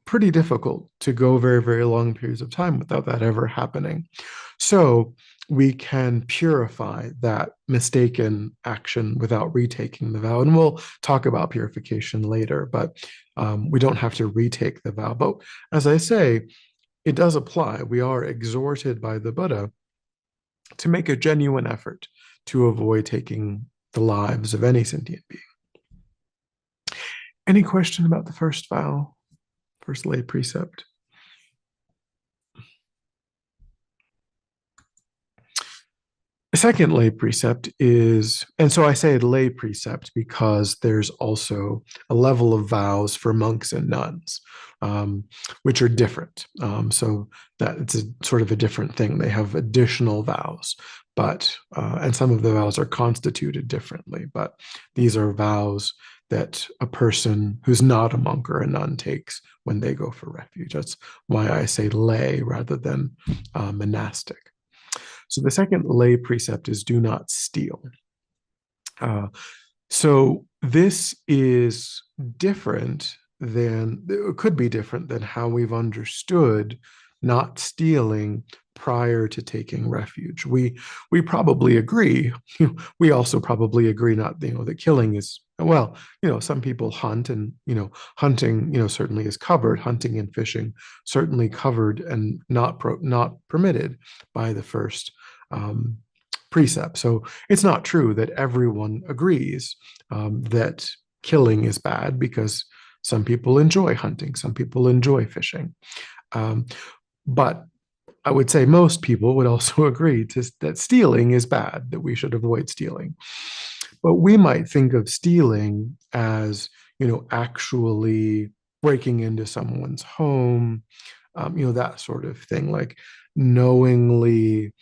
pretty difficult to go very, very long periods of time without that ever happening. So we can purify that mistaken action without retaking the vow. And we'll talk about purification later, but we don't have to retake the vow. But as I say, it does apply. We are exhorted by the Buddha to make a genuine effort to avoid taking the lives of any sentient being. Any question about the first vow, first lay precept? The second lay precept is, and so I say lay precept because there's also a level of vows for monks and nuns, which are different. So that it's a sort of a different thing. They have additional vows, but and some of the vows are constituted differently. But these are vows that a person who's not a monk or a nun takes when they go for refuge. That's why I say lay rather than monastic. So the second lay precept is do not steal. So this is different than, it could be different than how we've understood not stealing prior to taking refuge. We probably agree. We also probably agree not, that killing is, well, some people hunt, and hunting, certainly is covered. Hunting and fishing certainly covered and not permitted by the first precept. So it's not true that everyone agrees that killing is bad, because some people enjoy hunting, some people enjoy fishing. But I would say most people would also agree that stealing is bad, that we should avoid stealing. But we might think of stealing as, actually breaking into someone's home, that sort of thing, like knowingly,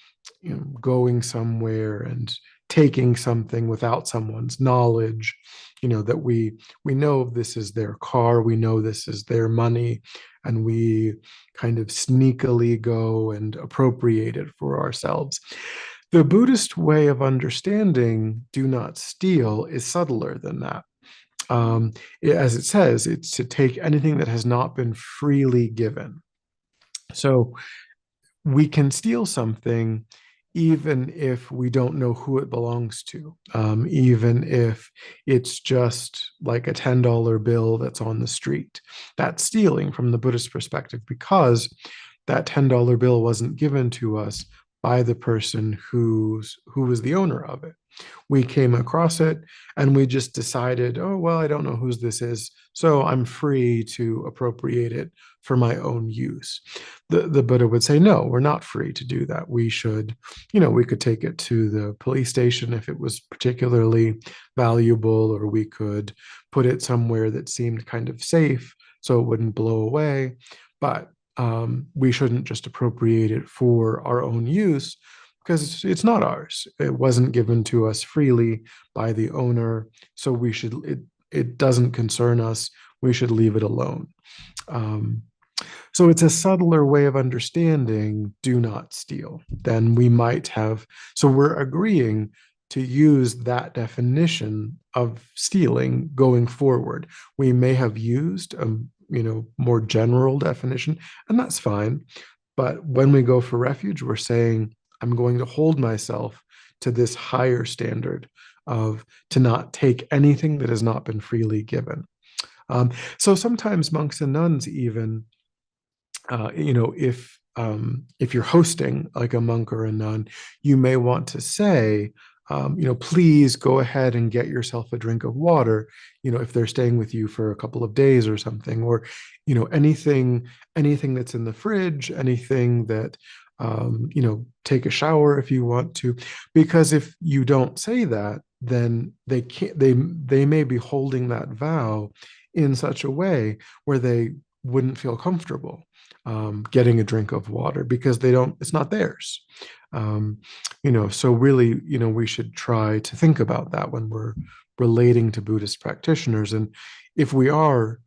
going somewhere and taking something without someone's knowledge, that we know this is their car, we know this is their money, and we kind of sneakily go and appropriate it for ourselves. The Buddhist way of understanding do not steal is subtler than that. As it says, it's to take anything that has not been freely given. So we can steal something even if we don't know who it belongs to, even if it's just like a $10 bill that's on the street. That's stealing from the Buddhist perspective, because that $10 bill wasn't given to us by the person who was the owner of it. We came across it and we just decided, oh, well, I don't know whose this is, so I'm free to appropriate it for my own use. The Buddha would say, no, we're not free to do that. We should, we could take it to the police station if it was particularly valuable, or we could put it somewhere that seemed kind of safe so it wouldn't blow away. But we shouldn't just appropriate it for our own use, because it's not ours. It wasn't given to us freely by the owner, so it doesn't concern us. We should leave it alone. So it's a subtler way of understanding do not steal than we might have. So we're agreeing to use that definition of stealing going forward. We may have used a more general definition, and that's fine. But when we go for refuge, we're saying, I'm going to hold myself to this higher standard of to not take anything that has not been freely given. So sometimes monks and nuns even, if you're hosting like a monk or a nun, you may want to say, please go ahead and get yourself a drink of water, if they're staying with you for a couple of days or something, or, anything that's in the fridge, anything that, take a shower if you want to, because if you don't say that, then they may be holding that vow in such a way where they wouldn't feel comfortable getting a drink of water, because it's not theirs. So really, we should try to think about that when we're relating to Buddhist practitioners. And if we are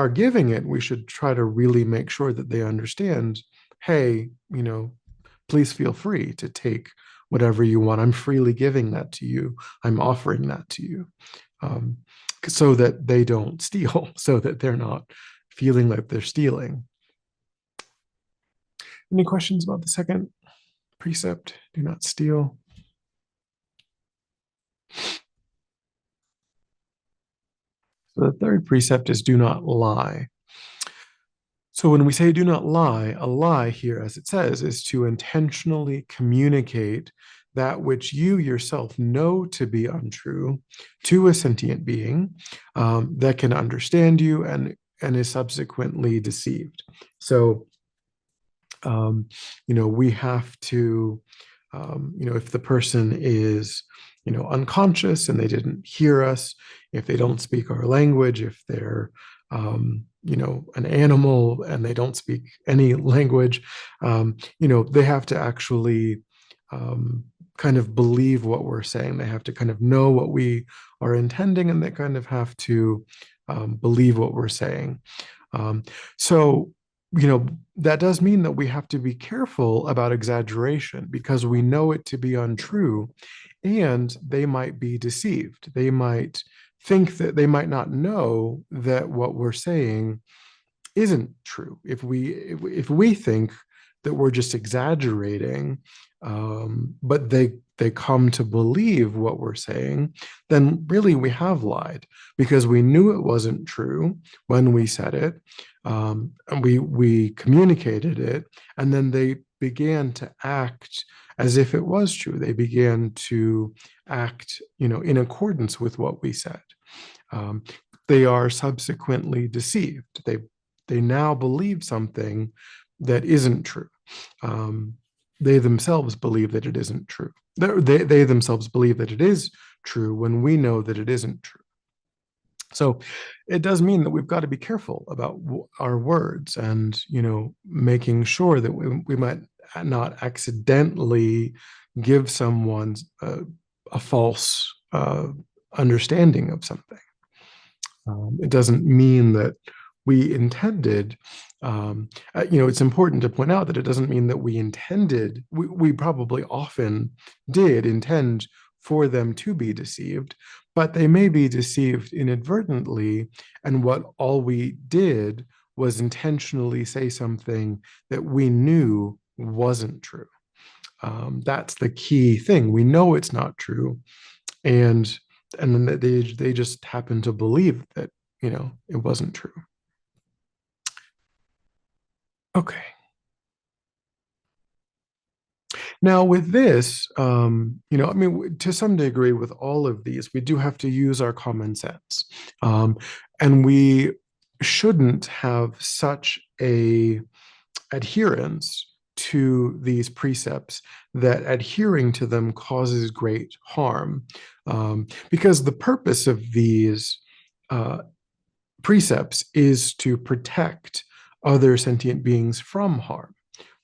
giving it, we should try to really make sure that they understand, hey, please feel free to take whatever you want. I'm freely giving that to you. I'm offering that to you. So that they don't steal, so that they're not feeling like they're stealing. Any questions about the second precept, do not steal. So the third precept is do not lie. So when we say do not lie, a lie here, as it says, is to intentionally communicate that which you yourself know to be untrue to a sentient being that can understand you and is subsequently deceived. So, we have to, if the person is, unconscious and they didn't hear us, if they don't speak our language, if they're, an animal and they don't speak any language, they have to actually kind of believe what we're saying. They have to kind of know what we are intending, and they kind of have to believe what we're saying. So, that does mean that we have to be careful about exaggeration because we know it to be untrue, and they might be deceived. They might think that they might not know that what we're saying isn't true. If we think that we're just exaggerating, but they come to believe what we're saying, then really we have lied because we knew it wasn't true when we said it, and we communicated it, and then they began to act as if it was true. They began to act, in accordance with what we said. Um, they are subsequently deceived. They now believe something that isn't true. Um, they themselves believe that it isn't true. They themselves believe that it is true when we know that it isn't true. So it does mean that we've got to be careful about our words and, making sure that we might not accidentally give someone a false understanding of something. It doesn't mean that we intended, it's important to point out that it doesn't mean that we intended, we probably often did intend for them to be deceived, but they may be deceived inadvertently. And what all we did was intentionally say something that we knew wasn't true. That's the key thing. We know it's not true. And then they just happen to believe that it wasn't true. Okay. Now with this, to some degree, with all of these, we do have to use our common sense, and we shouldn't have such a adherence to these precepts that adhering to them causes great harm, because the purpose of these uh, precepts is to protect other sentient beings from harm,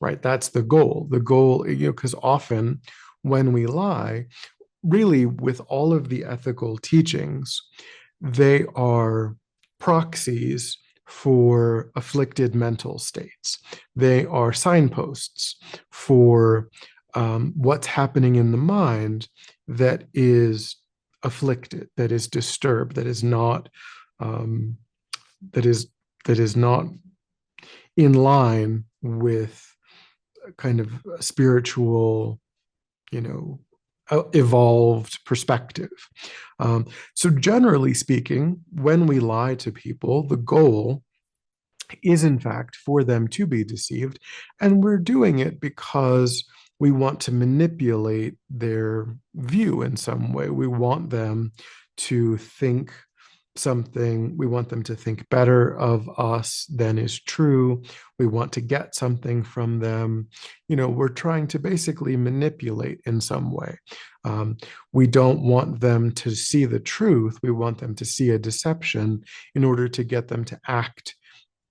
right? That's the goal. The goal, because often when we lie, really with all of the ethical teachings, they are proxies for afflicted mental states. They are signposts for what's happening in the mind that is afflicted, that is disturbed, um, that is not in line with a kind of a spiritual, evolved perspective. So generally speaking, when we lie to people, the goal is in fact for them to be deceived, and we're doing it because we want to manipulate their view in some way. We want them to think something, we want them to think better of us than is true. We want to get something from them. We're trying to basically manipulate in some way. We don't want them to see the truth. We want them to see a deception in order to get them to act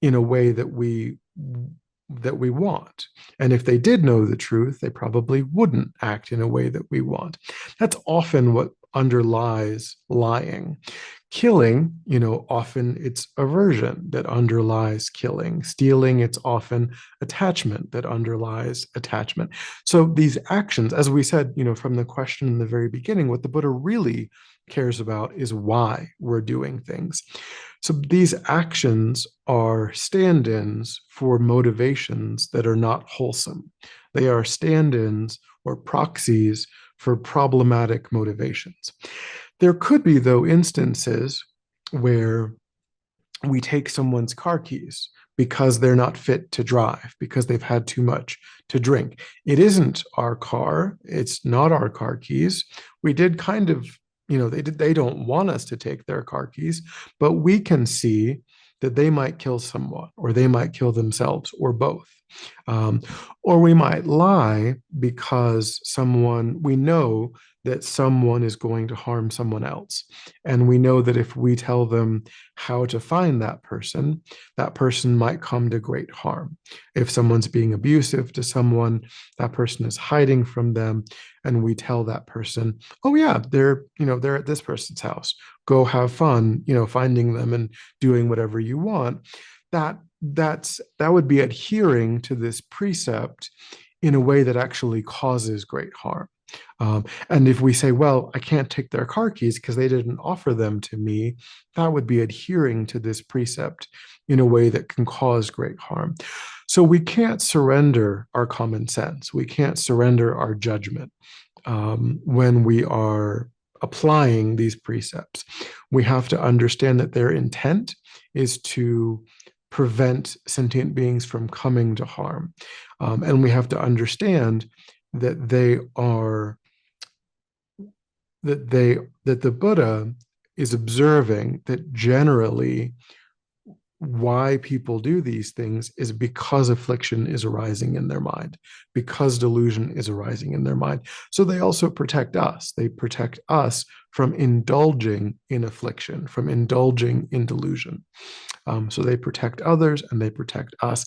in a way that we want. And if they did know the truth, they probably wouldn't act in a way that we want. That's often what underlies lying. Killing, often it's aversion that underlies killing. Stealing, it's often attachment that underlies attachment. So these actions, as we said, from the question in the very beginning, what the Buddha really cares about is why we're doing things. So these actions are stand-ins for motivations that are not wholesome. They are stand-ins or proxies for problematic motivations. There could be, though, instances where we take someone's car keys because they're not fit to drive, because they've had too much to drink. It isn't our car. It's not our car keys. We did kind of, they don't want us to take their car keys, but we can see that they might kill someone or they might kill themselves or both. Um, or we might lie because we know that someone is going to harm someone else. And we know that if we tell them how to find that person might come to great harm. If someone's being abusive to someone, that person is hiding from them, and we tell that person, oh yeah, they're at this person's house. Go have fun, finding them and doing whatever you want. That would be adhering to this precept in a way that actually causes great harm. And if we say, well, I can't take their car keys because they didn't offer them to me, that would be adhering to this precept in a way that can cause great harm. So we can't surrender our common sense. We can't surrender our judgment when we are applying these precepts. We have to understand that their intent is to prevent sentient beings from coming to harm. And we have to understand that the Buddha is observing that generally why people do these things is because affliction is arising in their mind, because delusion is arising in their mind. So they also protect us. They protect us from indulging in affliction, from indulging in delusion. So they protect others and they protect us.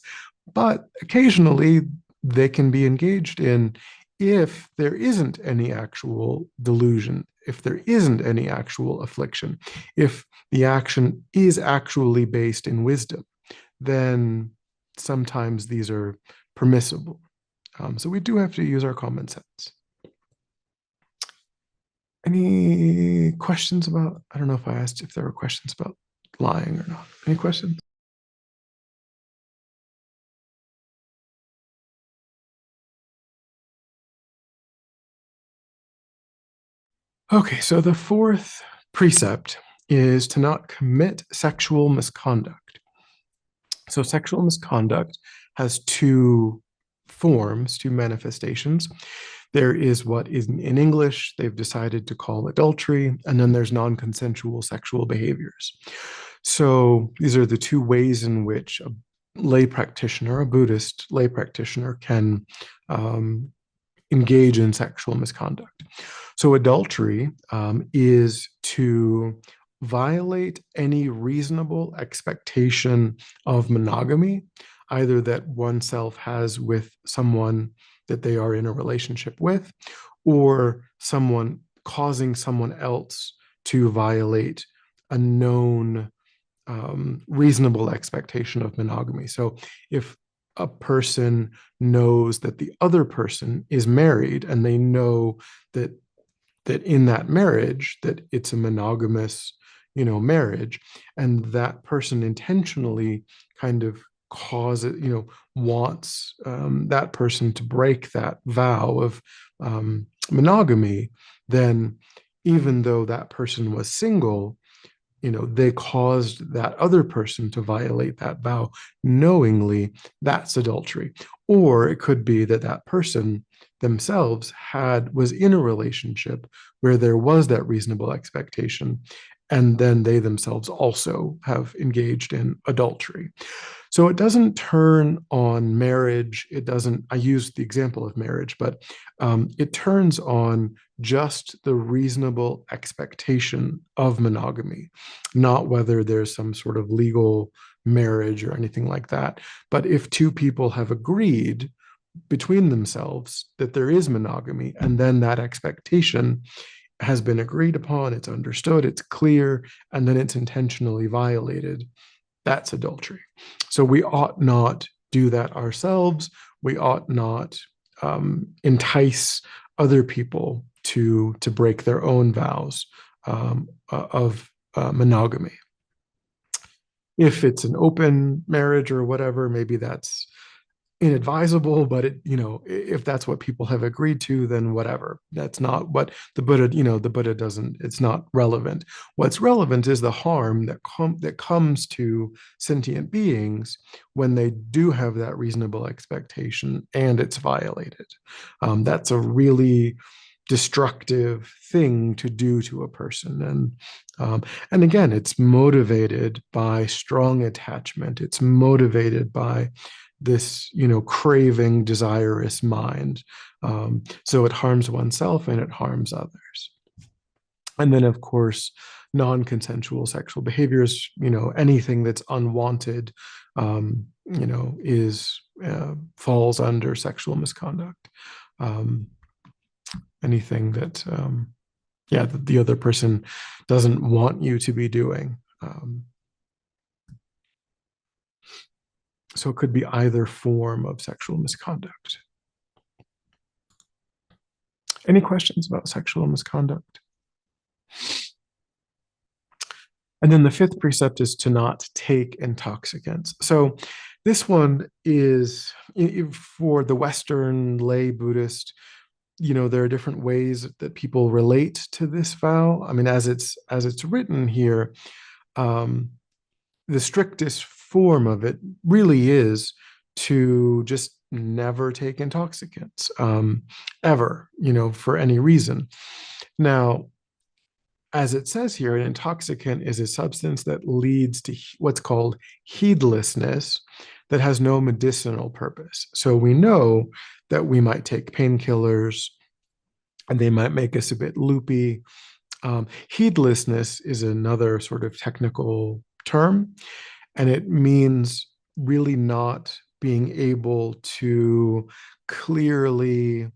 But occasionally they can be engaged in if there isn't any actual delusion, if there isn't any actual affliction, if the action is actually based in wisdom, then sometimes these are permissible. So we do have to use our common sense. Any questions about, I don't know if I asked if there were questions about lying or not. Any questions? Okay, so the fourth precept is to not commit sexual misconduct. So sexual misconduct has two forms, two manifestations. There is what is in English they've decided to call adultery, and then there's non-consensual sexual behaviors. So these are the two ways in which a lay practitioner, a Buddhist lay practitioner, can engage in sexual misconduct. So adultery is to violate any reasonable expectation of monogamy, either that oneself has with someone that they are in a relationship with, or someone causing someone else to violate a known reasonable expectation of monogamy. So if a person knows that the other person is married and they know that in that marriage that it's a monogamous marriage, and that person intentionally kind of wants that person to break that vow of monogamy, then even though that person was single, they caused that other person to violate that vow knowingly. That's adultery. Or it could be that that person themselves was in a relationship where there was that reasonable expectation, and then they themselves also have engaged in adultery. So it doesn't turn on marriage. It doesn't, I used the example of marriage, but it turns on just the reasonable expectation of monogamy, not whether there's some sort of legal marriage or anything like that. But if two people have agreed between themselves that there is monogamy, and then that expectation has been agreed upon, it's understood, it's clear, and then it's intentionally violated, that's adultery. So we ought not do that ourselves. We ought not entice other people to break their own vows of monogamy. If it's an open marriage or whatever, maybe that's inadvisable, but if that's what people have agreed to, then whatever. That's not what the Buddha, the Buddha doesn't, it's not relevant. What's relevant is the harm that comes to sentient beings when they do have that reasonable expectation and it's violated. That's a really destructive thing to do to a person. And again, it's motivated by strong attachment. It's motivated by this, craving, desirous mind. So it harms oneself and it harms others. And then, of course, non-consensual sexual behaviors, anything that's unwanted, is falls under sexual misconduct. Anything that, that the other person doesn't want you to be doing. So it could be either form of sexual misconduct. Any questions about sexual misconduct? And then the fifth precept is to not take intoxicants. So this one is for the Western lay Buddhist, there are different ways that people relate to this vow. I mean, as it's written here, the strictest form of it really is to just never take intoxicants, ever, for any reason. Now, as it says here, an intoxicant is a substance that leads to what's called heedlessness that has no medicinal purpose. So we know that we might take painkillers and they might make us a bit loopy. Heedlessness is another sort of technical term, and it means really not being able to clearly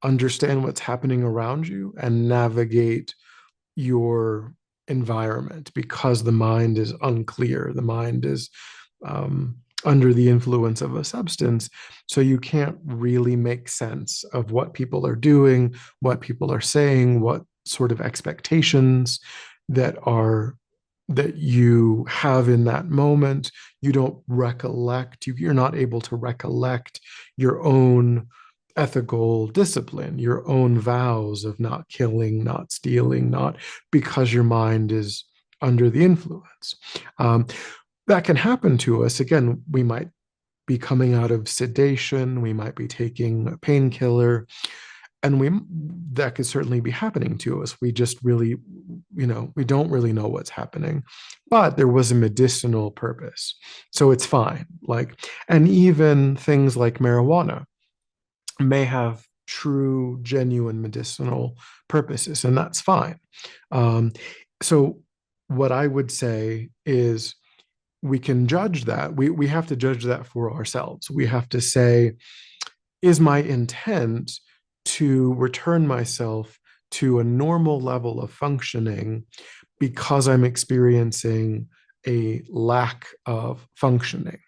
understand what's happening around you and navigate your environment because the mind is unclear. The mind is under the influence of a substance. So you can't really make sense of what people are doing, what people are saying, what sort of expectations that you have in that moment. You don't recollect, you're not able to recollect your own ethical discipline, your own vows of not killing, not stealing, not because your mind is under the influence. That can happen to us. Again, we might be coming out of sedation, we might be taking a painkiller, and that could certainly be happening to us. We just really, we don't really know what's happening, but there was a medicinal purpose, so it's fine. And even things like marijuana may have true, genuine medicinal purposes, and that's fine. So what I would say is we can judge that. We have to judge that for ourselves. We have to say, is my intent to return myself to a normal level of functioning because I'm experiencing a lack of functioning?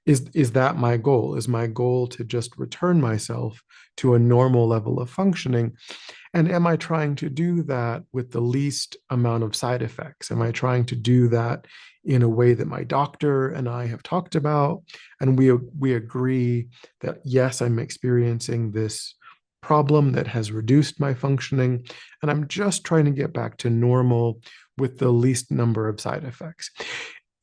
Is that my goal? Is my goal to just return myself to a normal level of functioning? And am I trying to do that with the least amount of side effects? Am I trying to do that in a way that my doctor and I have talked about? And we agree that, yes, I'm experiencing this problem that has reduced my functioning, and I'm just trying to get back to normal with the least number of side effects.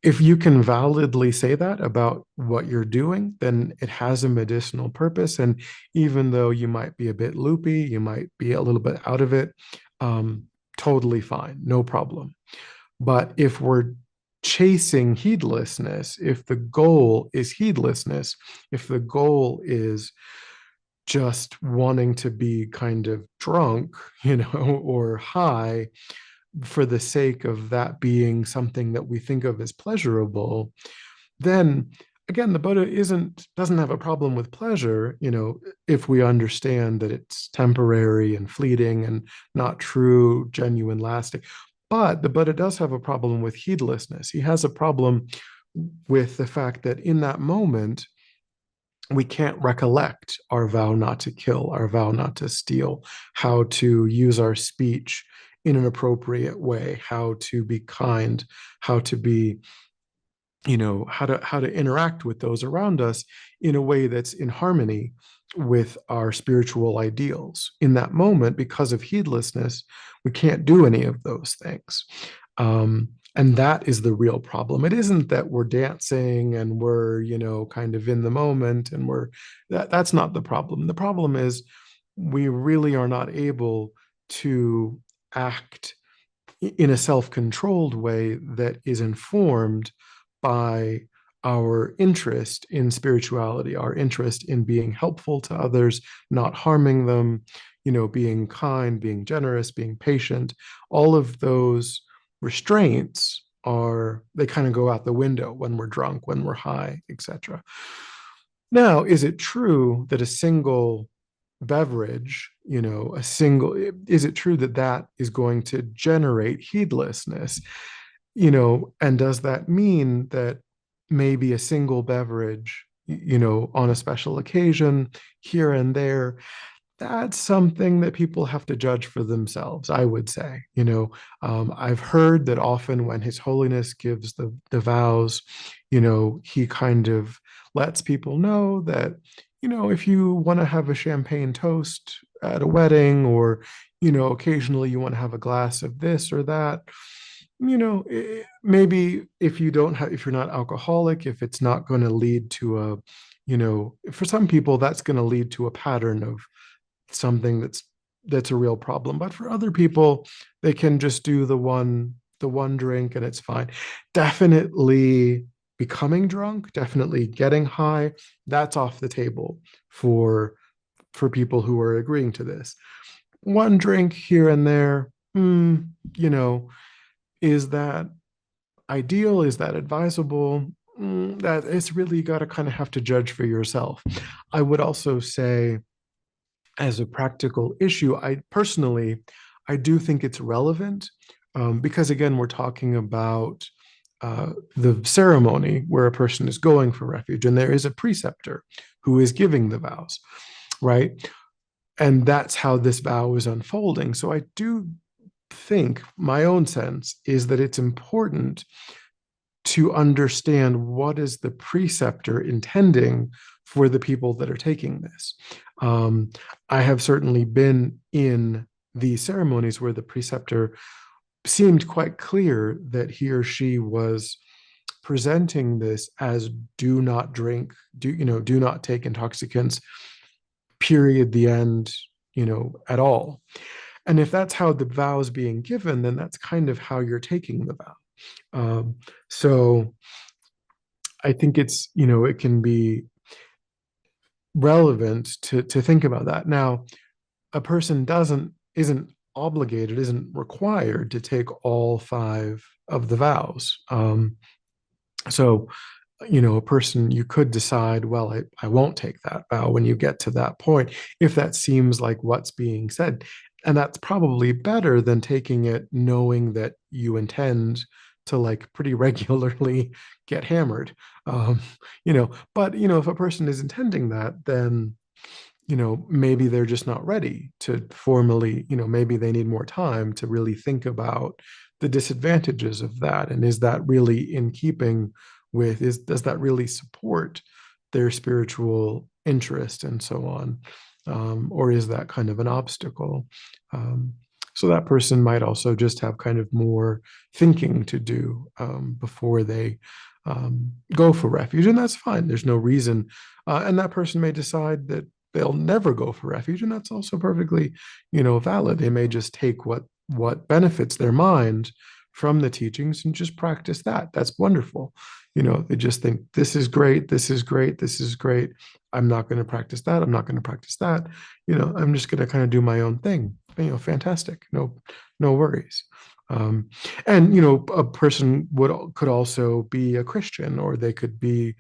If you can validly say that about what you're doing, then it has a medicinal purpose. And even though you might be a bit loopy, you might be a little bit out of it, totally fine, no problem. But if we're chasing heedlessness, if the goal is heedlessness, if the goal is just wanting to be kind of drunk, or high, for the sake of that being something that we think of as pleasurable, then again, the Buddha isn't doesn't have a problem with pleasure, if we understand that it's temporary and fleeting and not true, genuine, lasting. But the Buddha does have a problem with heedlessness. He has a problem with the fact that in that moment, we can't recollect our vow not to kill, our vow not to steal, how to use our speech in an appropriate way, how to be kind, how to be, how to interact with those around us in a way that's in harmony with our spiritual ideals. In that moment, because of heedlessness, we can't do any of those things. And that is the real problem. It isn't that we're dancing and we're, kind of in the moment and that's not the problem. The problem is we really are not able to act in a self-controlled way that is informed by our interest in spirituality, our interest in being helpful to others, not harming them, being kind, being generous, being patient. All of those restraints they kind of go out the window when we're drunk, when we're high, etc. Now, is it true that a single beverage, is it true that that is going to generate heedlessness? And does that mean that maybe a single beverage, on a special occasion here and there, that's something that people have to judge for themselves, I would say. I've heard that often when His Holiness gives the vows, he kind of lets people know that, if you want to have a champagne toast at a wedding, or, occasionally you want to have a glass of this or that, maybe if you're not alcoholic, if it's not going to lead to for some people, that's going to lead to a pattern of something that's a real problem. But for other people, they can just do the one drink and it's fine. Definitely becoming drunk, definitely getting high, that's off the table for people who are agreeing to this. One drink here and there, you know, is that ideal? Is that advisable? That it's really got to kind of have to judge for yourself. I would also say, as a practical issue, I do think it's relevant, because again, we're talking about the ceremony where a person is going for refuge, and there is a preceptor who is giving the vows, right? And that's how this vow is unfolding. So I do think my own sense is that it's important to understand what is the preceptor intending for the people that are taking this. I have certainly been in these ceremonies where the preceptor seemed quite clear that he or she was presenting this as do not drink, do not take intoxicants, period, the end, at all. And if that's how the vow is being given, then that's kind of how you're taking the vow. So I think it can be relevant to think about that. Now, a person isn't obligated, isn't required to take all five of the vows. So, a person, you could decide, well, I won't take that vow when you get to that point, if that seems like what's being said. And that's probably better than taking it knowing that you intend to like pretty regularly get hammered. But if a person is intending that, then maybe they're just not ready to formally, maybe they need more time to really think about the disadvantages of that. And is that really in keeping with, does that really support their spiritual interest and so on? Or is that kind of an obstacle? So that person might also just have kind of more thinking to do before they go for refuge. And that's fine. There's no reason. And that person may decide that they'll never go for refuge, and that's also perfectly valid. They may just take what benefits their mind from the teachings and just practice that. That's wonderful. They just think, this is great, this is great, this is great. I'm not going to practice that, I'm not going to practice that. I'm just going to kind of do my own thing. Fantastic. No worries. Um, and a person could also be a Christian, or they could be,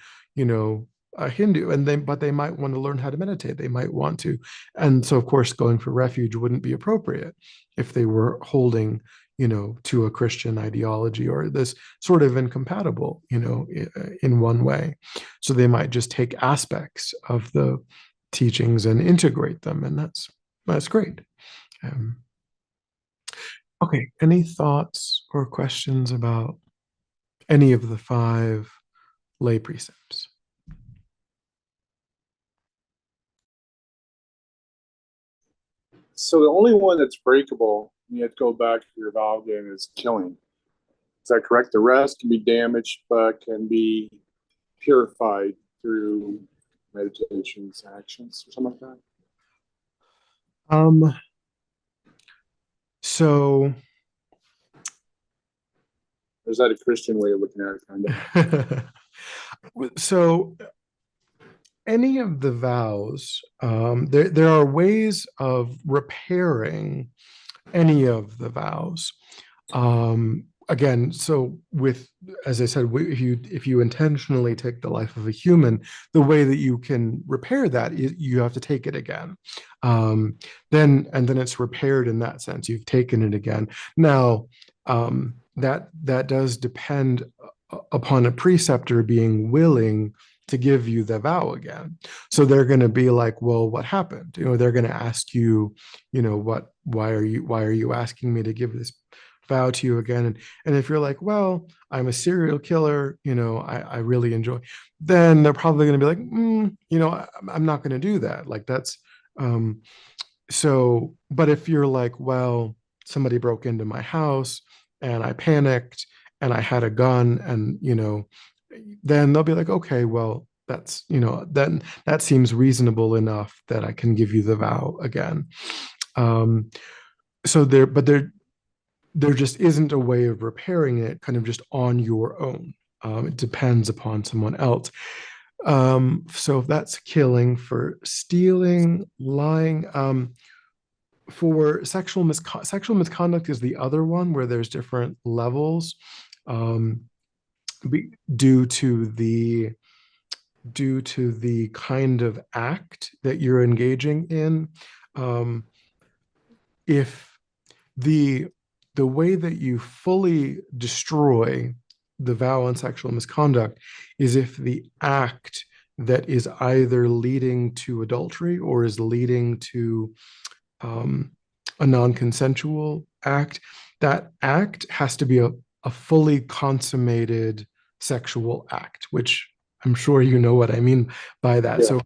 a Hindu, but they might want to learn how to meditate. They might want to, and so of course, going for refuge wouldn't be appropriate if they were holding, to a Christian ideology, or this sort of incompatible, in one way. So they might just take aspects of the teachings and integrate them, and that's great. Um, Okay, any thoughts or questions about any of the five lay precepts? So the only one that's breakable, you have to go back to your vow again, is killing. Is that correct? The rest can be damaged, but can be purified through meditations, actions, or something like Um, so that. Or is that a Christian way of looking at it, kind of? so any of the vows, there are ways of repairing any of the vows. Again, so with, as I said, if you intentionally take the life of a human, the way that you can repair that is you have to take it again. Then it's repaired in that sense. You've taken it again. Now, that does depend upon a preceptor being willing to give you the vow again. So they're going to be like, well, what happened? They're going to ask you, why are you asking me to give this vow to you again? And if you're like, well, I'm a serial killer, I really enjoy, then they're probably going to be like, I'm not going to do that. Like that's, so, but if you're like, well, somebody broke into my house and I panicked and I had a gun, and then they'll be like, okay, well, then that seems reasonable enough that I can give you the vow again. Um, so there just isn't a way of repairing it kind of just on your own. It depends upon someone else. So if that's killing, for stealing, lying, for sexual misconduct is the other one where there's different levels, um, due to the kind of act that you're engaging in. Um, if the the way that you fully destroy the vow on sexual misconduct is if the act that is either leading to adultery or is leading to um, a non-consensual act, that act has to be a fully consummated sexual act, which I'm sure you know what I mean by that. Yeah. So,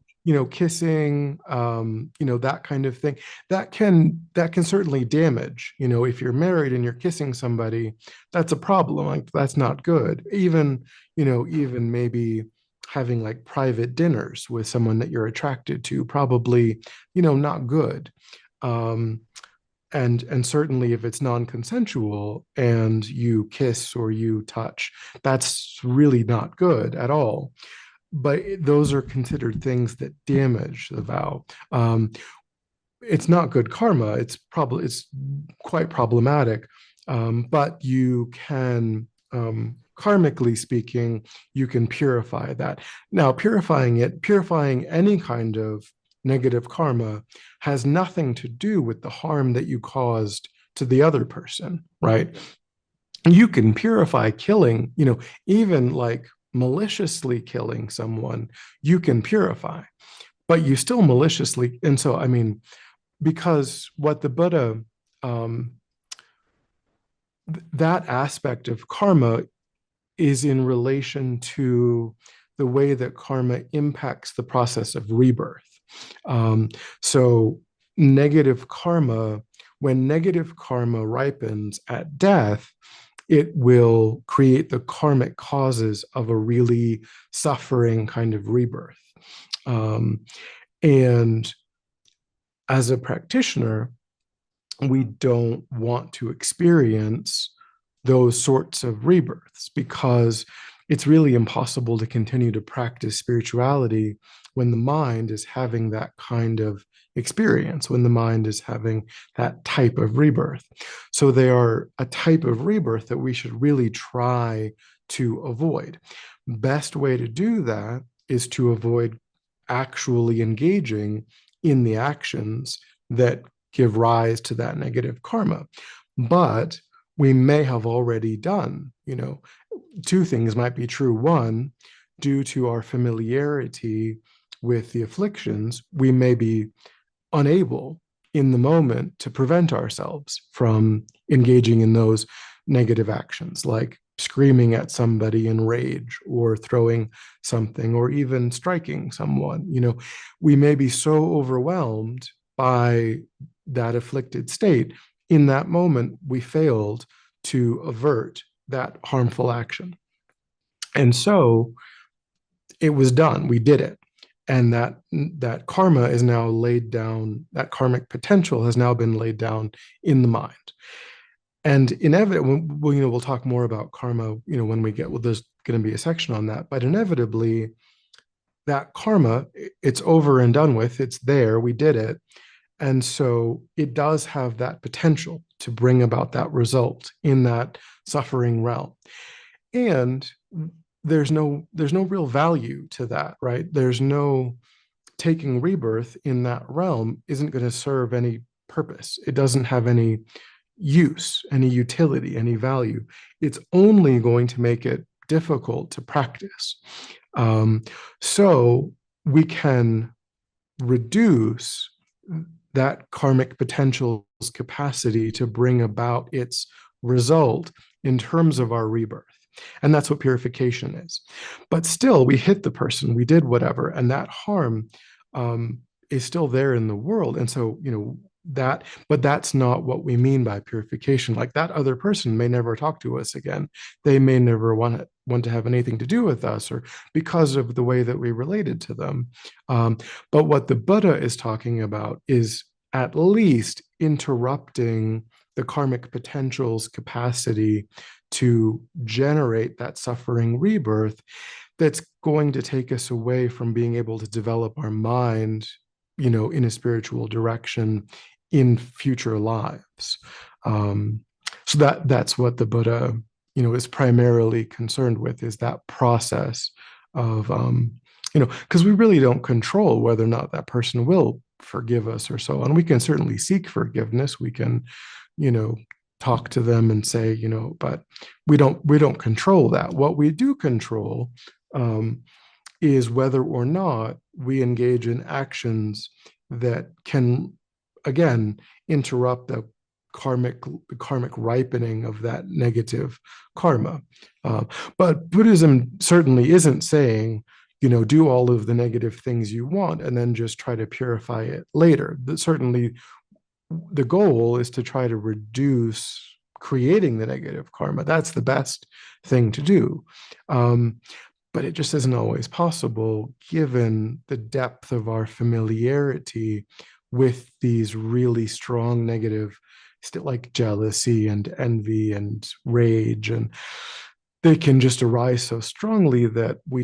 kissing, that kind of thing, that can certainly damage. If you're married and you're kissing somebody, that's a problem. Like that's not good. Even maybe having like private dinners with someone that you're attracted to, probably, not good. Um, and certainly if it's non-consensual and you kiss or you touch, that's really not good at all. But those are considered things that damage the vow. It's not good karma. It's quite problematic. But you can, karmically speaking, you can purify that. Now, purifying any kind of negative karma has nothing to do with the harm that you caused to the other person, right? You can purify killing, even like maliciously killing someone, you can purify, but you still maliciously. And so, I mean, because what the Buddha, um, that aspect of karma is in relation to the way that karma impacts the process of rebirth. So, negative karma, when negative karma ripens at death, it will create the karmic causes of a really suffering kind of rebirth. Um, and as a practitioner, we don't want to experience those sorts of rebirths because it's really impossible to continue to practice spirituality when the mind is having that kind of experience, when the mind is having that type of rebirth. So they are a type of rebirth that we should really try to avoid. Best way to do that is to avoid actually engaging in the actions that give rise to that negative karma. But we may have already done, two things might be true. One, due to our familiarity with the afflictions, we may be unable in the moment to prevent ourselves from engaging in those negative actions, like screaming at somebody in rage or throwing something or even striking someone. We may be so overwhelmed by that afflicted state. In that moment, we failed to avert that harmful action. And so it was done. We did it. And that karma is now laid down, that karmic potential has now been laid down in the mind. And inevitably, we'll talk more about karma, when we get, well, there's going to be a section on that, but inevitably, that karma, it's over and done with. It's there. We did it. And so it does have that potential to bring about that result in that suffering realm. And there's no real value to that, right? There's no taking rebirth in that realm isn't going to serve any purpose. It doesn't have any use, any utility, any value. It's only going to make it difficult to practice. So we can reduce that karmic potential's capacity to bring about its result in terms of our rebirth. And that's what purification is. But still, we hit the person, we did whatever, and that harm is still there in the world. And so, but that's not what we mean by purification. Like, that other person may never talk to us again. They may never want to have anything to do with us, or because of the way that we related to them. But what the Buddha is talking about is at least interrupting the karmic potential's capacity to generate that suffering rebirth that's going to take us away from being able to develop our mind, in a spiritual direction in future lives. So that's what the Buddha, is primarily concerned with, is that process of, because we really don't control whether or not that person will forgive us or so on. We can certainly seek forgiveness. We can, talk to them and say, but we don't control that. What we do control is whether or not we engage in actions that can, again, interrupt the karmic ripening of that negative karma. But Buddhism certainly isn't saying, do all of the negative things you want and then just try to purify it later. Certainly, the goal is to try to reduce creating the negative karma. That's the best thing to do. But it just isn't always possible given the depth of our familiarity with these really strong negative, like jealousy and envy and rage, and they can just arise so strongly that we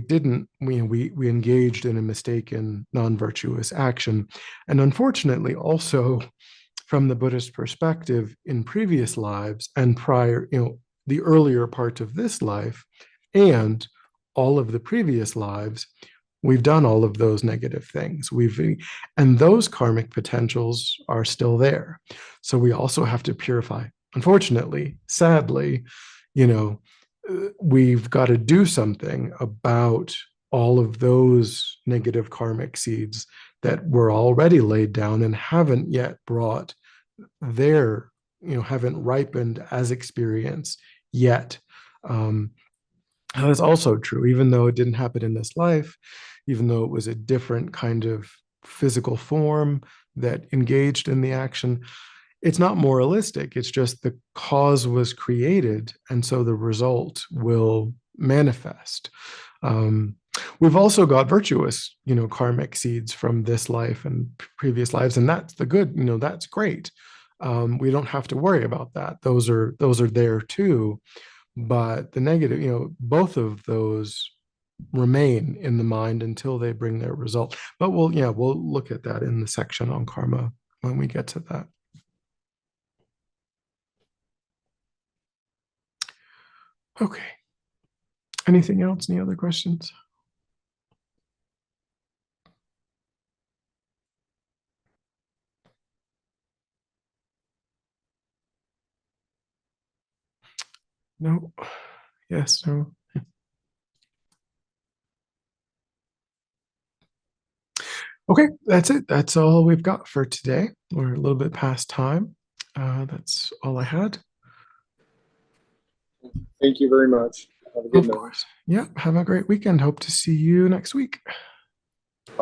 engaged in a mistaken, non-virtuous action. And unfortunately, also from the Buddhist perspective, in previous lives and prior, the earlier part of this life and all of the previous lives, we've done all of those negative things. And those karmic potentials are still there. So we also have to purify. Unfortunately, sadly, we've got to do something about all of those negative karmic seeds that were already laid down and haven't yet brought haven't ripened as experience yet. That's also true, even though it didn't happen in this life, even though it was a different kind of physical form that engaged in the action. It's not moralistic. It's just the cause was created, and so the result will manifest. We've also got virtuous, karmic seeds from this life and previous lives, and that's the good. That's great. We don't have to worry about that. Those are there too. But the negative, both of those remain in the mind until they bring their result. But we'll look at that in the section on karma when we get to that. Okay. Anything else? Any other questions? No. Yes, no. Okay, that's it. That's all we've got for today. We're a little bit past time. That's all I had. Thank you very much. Have a good Of night. course. Yeah. Have a great weekend. Hope to see you next week.